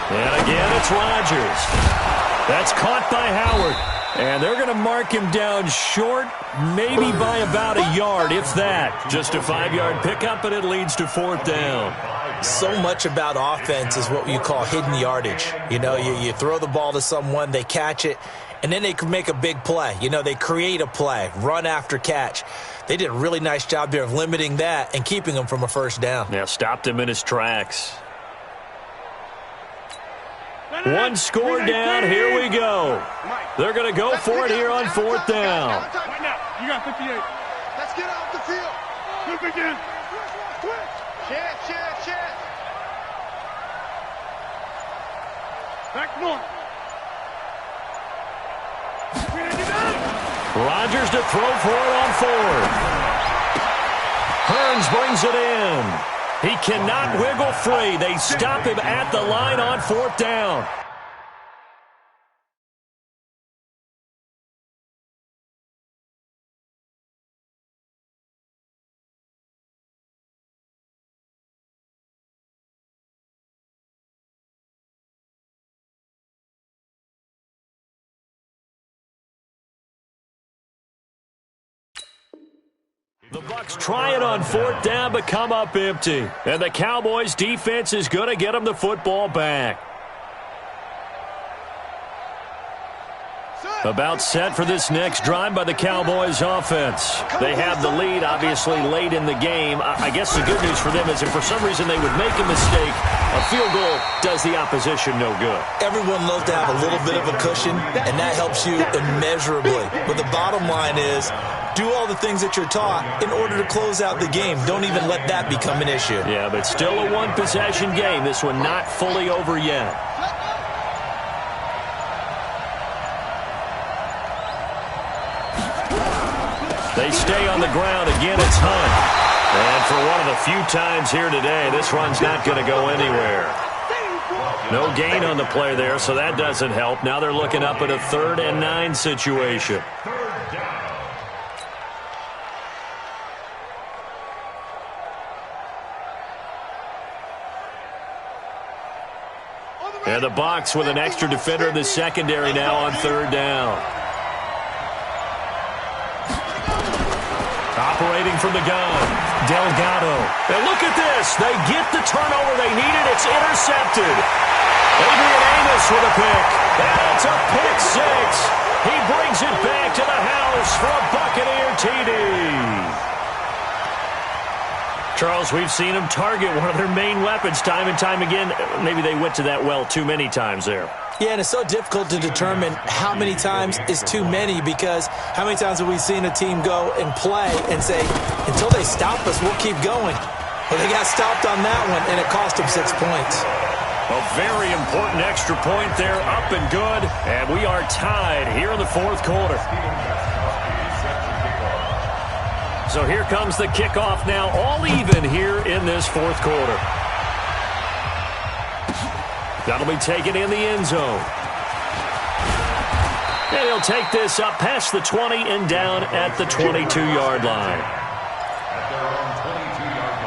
And again, it's Rodgers. That's caught by Howard. And they're going to mark him down short, maybe by about a yard, if that. Just a 5-yard pickup, and it leads to 4th down. So much about offense is what you call hidden yardage. You know, you throw the ball to someone, they catch it, and then they can make a big play. You know, they create a play, run after catch. They did a really nice job there of limiting that and keeping him from a 1st down. Yeah, stopped him in his tracks. One score down, here we go. They're going to go for it here on 4th down. You got 58. Let's get off the field. Good begin. Chance. Back north. Rodgers to throw for it on 4th. Hearns brings it in. He cannot wiggle free. They stop him at the line on 4th down. The Bucs try it on 4th down, but come up empty. And the Cowboys' defense is going to get them the football back. About set for this next drive by the Cowboys offense. They have the lead, obviously, late in the game. I guess the good news for them is if for some reason they would make a mistake, a field goal does the opposition no good. Everyone loves to have a little bit of a cushion, and that helps you immeasurably. But the bottom line is, do all the things that you're taught in order to close out the game. Don't even let that become an issue. Yeah, but still a one-possession game. This one not fully over yet. They stay on the ground. Again, it's Hunt. And for one of the few times here today, this run's not going to go anywhere. No gain on the play there, so that doesn't help. Now they're looking up at a 3rd and 9 situation. And the Bucs with an extra defender in the secondary now on 3rd down. Operating from the gun, Delgado. And look at this. They get the turnover they needed. It's intercepted. Adrian Amos with a pick. And it's a pick 6. He brings it back to the house for a Buccaneer TD. Charles, we've seen them target one of their main weapons time and time again. Maybe they went to that well too many times there. Yeah, and it's so difficult to determine how many times is too many, because how many times have we seen a team go and play and say, until they stop us, we'll keep going. Well, they got stopped on that one, and it cost them 6 points. A very important extra point there, up and good. And we are tied here in the 4th quarter. So here comes the kickoff now, all even here in this 4th quarter. That'll be taken in the end zone. And he'll take this up past the 20 and down at the 22-yard line. At their own 22-yard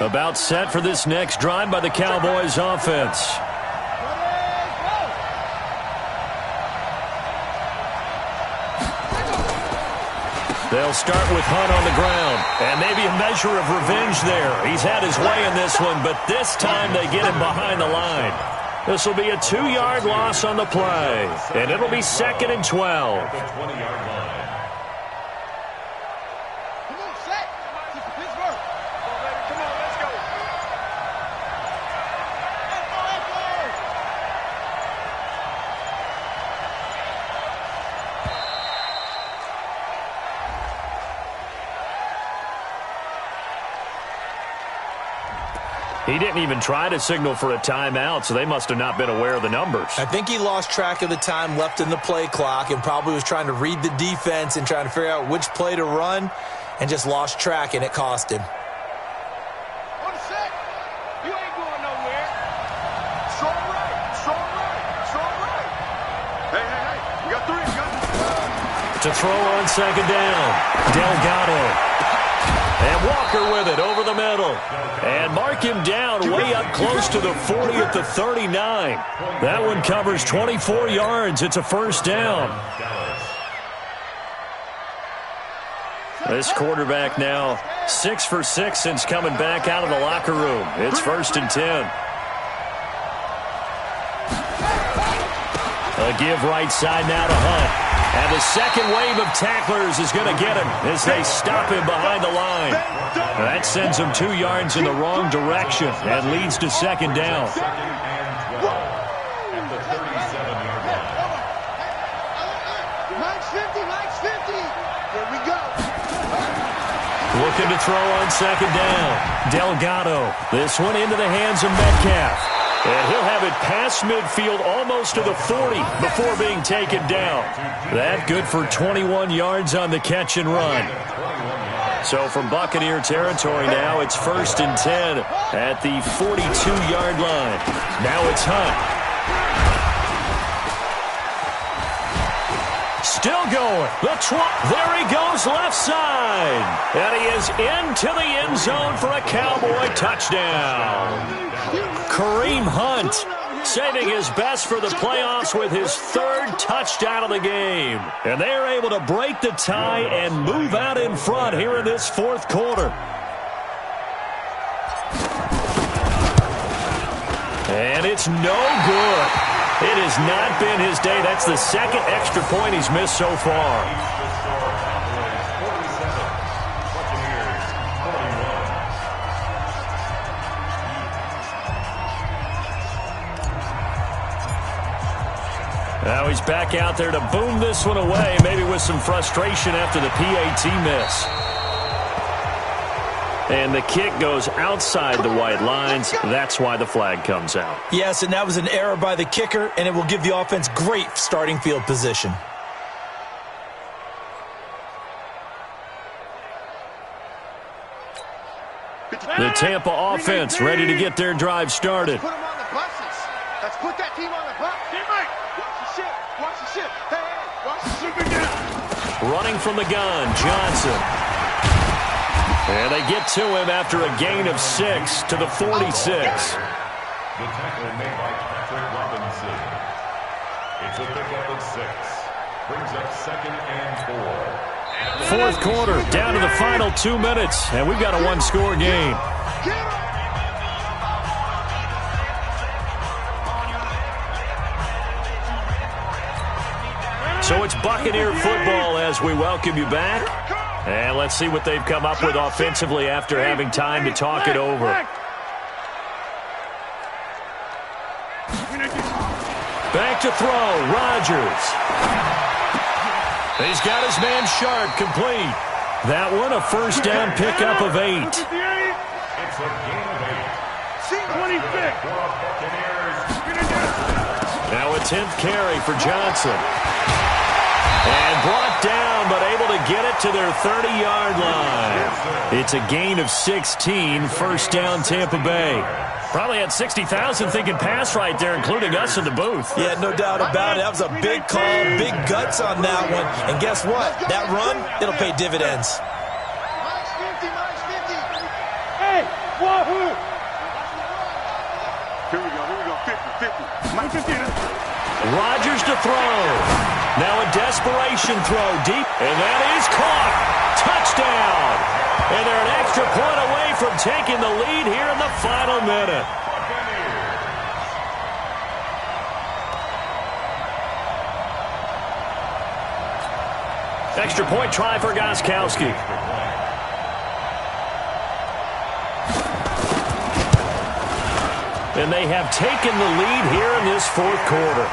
line. About set for this next drive by the Cowboys offense. They'll start with Hunt on the ground, and maybe a measure of revenge there. He's had his way in this one, but this time they get him behind the line. This will be a 2-yard loss on the play, and it'll be 2nd and 12. The 20-yard line. Come on, set. This is Pittsburgh. Come on, baby. Come on, let's go. He didn't even try to signal for a timeout, so they must have not been aware of the numbers. I think he lost track of the time left in the play clock and probably was trying to read the defense and trying to figure out which play to run, and just lost track, and it cost him. On the set. You ain't going nowhere. Strong right. Strong right. Strong right. Hey. We got 3. To throw on 2nd down, Delgado. And Walker with it over the middle. And mark him down way up close to the 40 at the 39. That one covers 24 yards. It's a first down. This quarterback now 6 for 6 since coming back out of the locker room. It's 1st and 10. A give right side now to Hunt. And the second wave of tacklers is going to get him as they stop him behind the line. That sends him 2 yards in the wrong direction and leads to second down. At the 37-yard line. Mike's 50, Mike's 50. Here we go. Looking to throw on second down. Delgado. This one into the hands of Metcalf. And he'll have it past midfield almost to the 40 before being taken down. That good for 21 yards on the catch and run. So from Buccaneer territory now, it's 1st and 10 at the 42-yard line. Now it's Hunt. Still going. There he goes left side. And he is into the end zone for a Cowboy touchdown. Kareem Hunt saving his best for the playoffs with his 3rd touchdown of the game. And they are able to break the tie and move out in front here in this 4th quarter. And it's no good. It has not been his day. That's the 2nd extra point he's missed so far. Now he's back out there to boom this one away, maybe with some frustration after the PAT miss. And the kick goes outside the white lines. That's why the flag comes out. Yes, and that was an error by the kicker, and it will give the offense great starting field position. The Tampa offense ready to get their drive started. Put them on the buses. Let's put that team on the bus. Teammate, watch the ship. Watch the ship. Hey, watch the ship again. Running from the gun, Johnson. And they get to him after a gain of 6 to the 46. The tackle made by Patrick Robinson. It's a pickup of 6. Brings up 2nd and 4. 4th quarter, down to the final 2 minutes, and we've got a 1-score game. So it's Buccaneer football as we welcome you back. And let's see what they've come up with offensively after having time to talk it over. Back to throw, Rodgers. He's got his man Sharp complete. That one a first down pickup of 8. It's a gain of 8. Now a 10th carry for Johnson. And brought down, but able to get it to their 30-yard line. It's a gain of 16, first down Tampa Bay. Probably had 60,000 thinking pass right there, including us in the booth. Yeah, no doubt about it. That was a big call, big guts on that one. And guess what? That run, it'll pay dividends. Mike's 50, Mike's 50. Hey, wahoo! Here we go, 50, 50. Mike 50. Rodgers to throw. Now a desperation throw deep, and that is caught. Touchdown. And they're an extra point away from taking the lead here in the final minute. Extra point try for Gostkowski. And they have taken the lead here in this 4th quarter.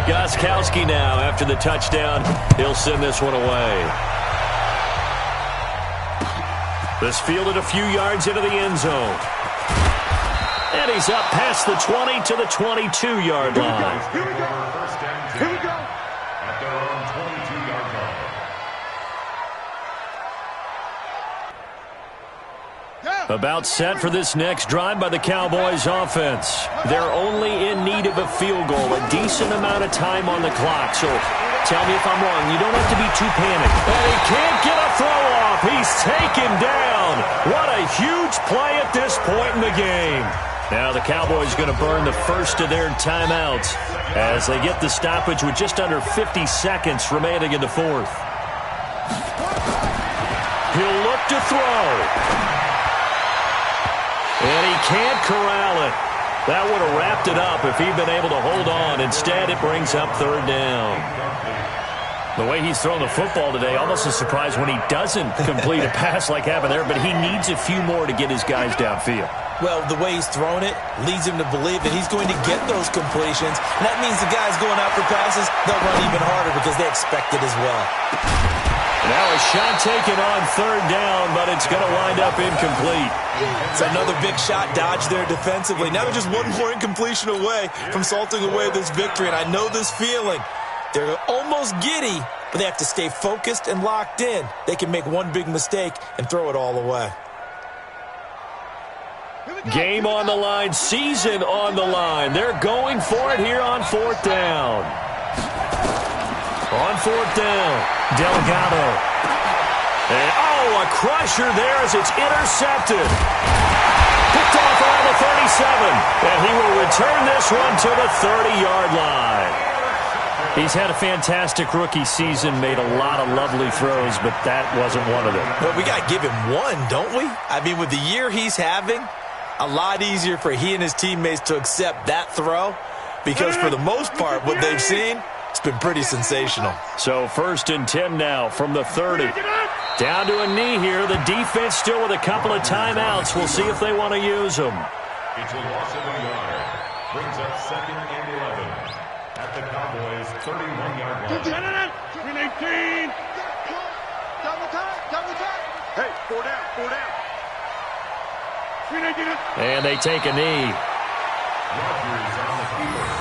Gostkowski now, after the touchdown, he'll send this one away. This fielded a few yards into the end zone. And he's up past the 20 to the 22-yard line. Here we go. Here we go. At their own 22-yard line. Go. About set for this next drive by the Cowboys offense. They're only in need of a field goal, a decent amount of time on the clock. So tell me if I'm wrong. You don't have to be too panicked. And he can't get a throw off. He's taken down. What a huge play at this point in the game. Now the Cowboys going to burn the first of their timeouts as they get the stoppage with just under 50 seconds remaining in the fourth. He'll look to throw. And he can't corral it. That would have wrapped it up if he'd been able to hold on. Instead, it brings up third down. The way he's thrown the football today, almost a surprise when he doesn't complete a pass like happened there, but he needs a few more to get his guys downfield. Well, the way he's thrown it leads him to believe that he's going to get those completions. And that means the guys going out for passes, they'll run even harder because they expect it as well. Now a shot taken on third down, but it's going to wind up incomplete. It's another big shot dodged there defensively. Now they're just one more incompletion away from salting away this victory, and I know this feeling. They're almost giddy, but they have to stay focused and locked in. They can make one big mistake and throw it all away. Game on the line, season on the line. They're going for it here on fourth down. On fourth down, Delgado. And, a crusher there as it's intercepted. Picked off around the 37. And he will return this one to the 30-yard line. He's had a fantastic rookie season, made a lot of lovely throws, but that wasn't one of them. Well, we got to give him one, don't we? I mean, with the year he's having, a lot easier for he and his teammates to accept that throw because for the most part, what they've seen, it's been pretty sensational. So 1st and 10 now from the 30. Down to a knee here. The defense still with a couple of timeouts. We'll see if they want to use them. It's a loss of a yard. Brings up 2nd and 11 at the Cowboys' 31-yard line. 18. Double time. Hey, 4 down. And they take a knee. Rogers on the field.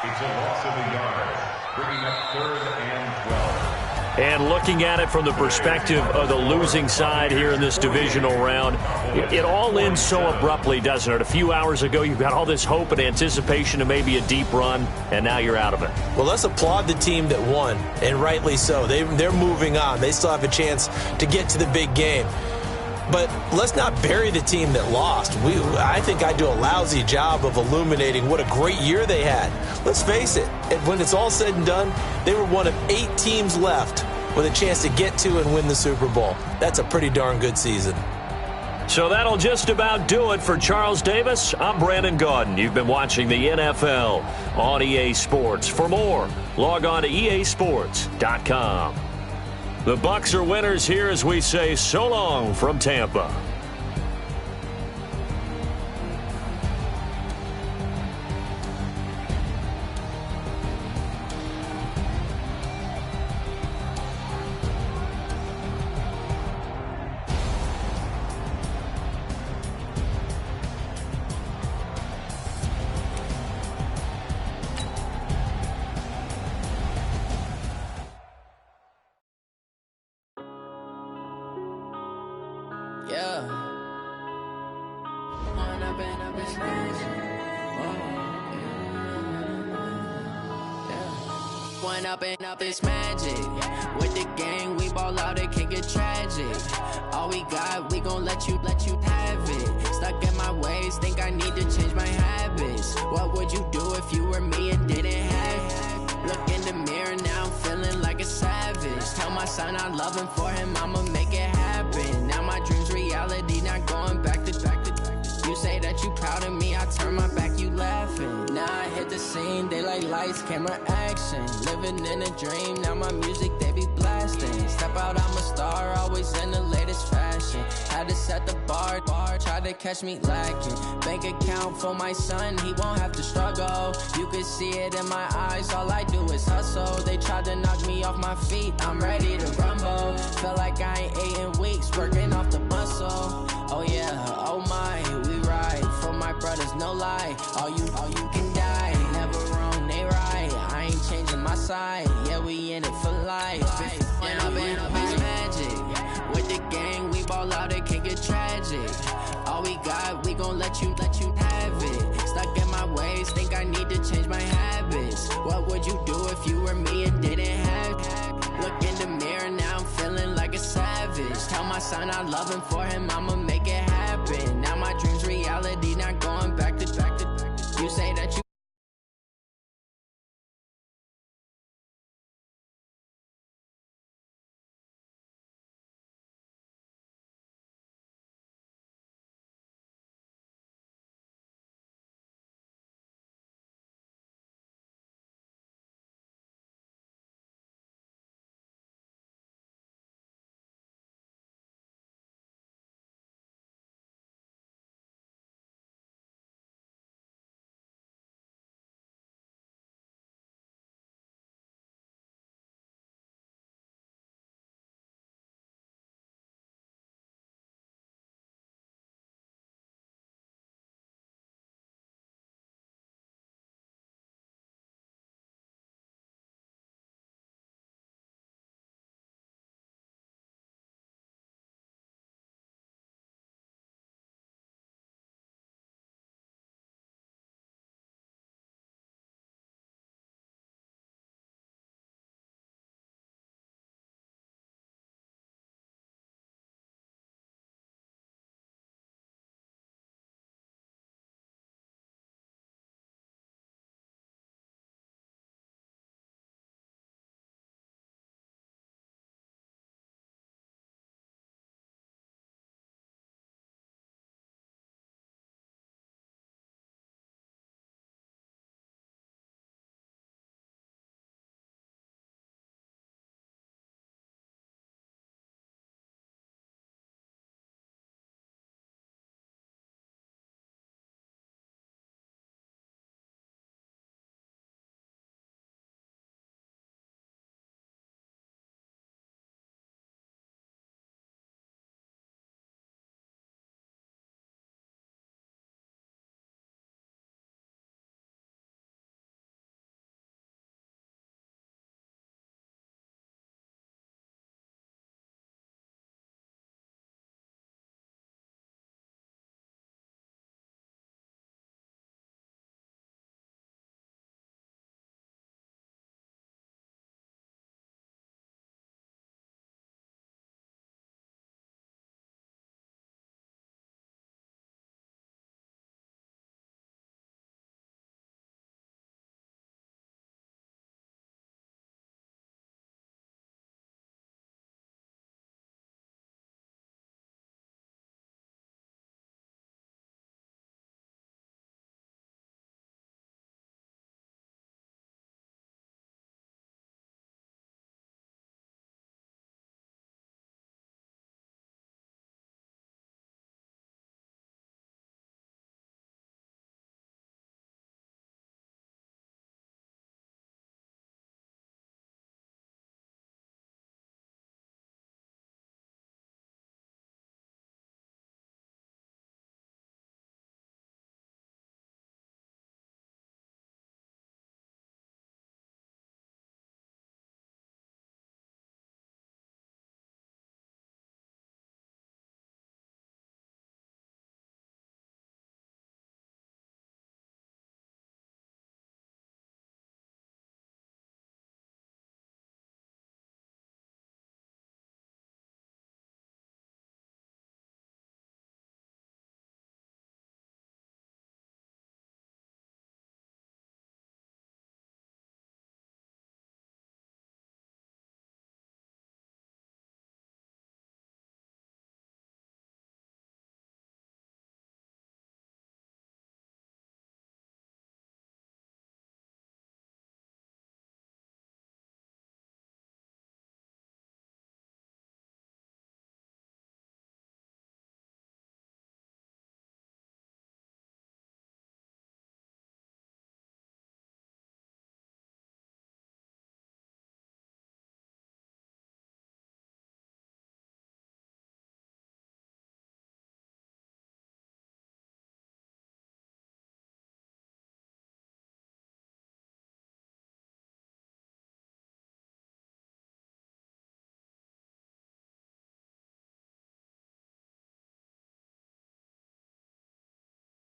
It's a loss of a yard, bringing up 3rd and 12. And looking at it from the perspective of the losing side here in this divisional round, it all ends so abruptly, doesn't it? A few hours ago, you've got all this hope and anticipation of maybe a deep run, and now you're out of it. Well, let's applaud the team that won, and rightly so. They're moving on. They still have a chance to get to the big game. But let's not bury the team that lost. I think I do a lousy job of illuminating what a great year they had. Let's face it, when it's all said and done, they were one of 8 teams left with a chance to get to and win the Super Bowl. That's a pretty darn good season. So that'll just about do it for Charles Davis. I'm Brandon Gaudin. You've been watching the NFL on EA Sports. For more, log on to easports.com. The Bucs are winners here as we say so long from Tampa. Up this magic with the gang, we ball out, it can get tragic. All we got, we gon' let you have it. Stuck in my ways, think I need to change my habits. What would you do if you were me and didn't have it? Look in the mirror, now I'm feeling like a savage. Tell my son I love him, for him I'ma make it happen. Now my dream's reality, not going back to. You say that you proud of me, I turn my back, you laughing. Now I hit the scene, they like lights, camera, action. Living in a dream, now my music, they be blasting. Step out, I'm a star, always in the latest fashion. Had to set the bar, try to catch me lacking. Bank account for my son, he won't have to struggle. You can see it in my eyes, all I do is hustle. They tried to knock me off my feet, I'm ready to rumble. Feel like I ain't ate in weeks, working off the muscle. Oh yeah, oh my, we ride for my brothers, no lie. All you can die, never wrong, they right. I ain't changing my side, yeah, we in it for life. When I've been up, it's magic. With the gang, we ball out, it can't get trapped. gon' let you have it. Stuck in my ways, think I need to change my habits. What would you do if you were me and didn't have? Look in the mirror, now I'm feeling like a savage. Tell my son I love him, for him I'ma make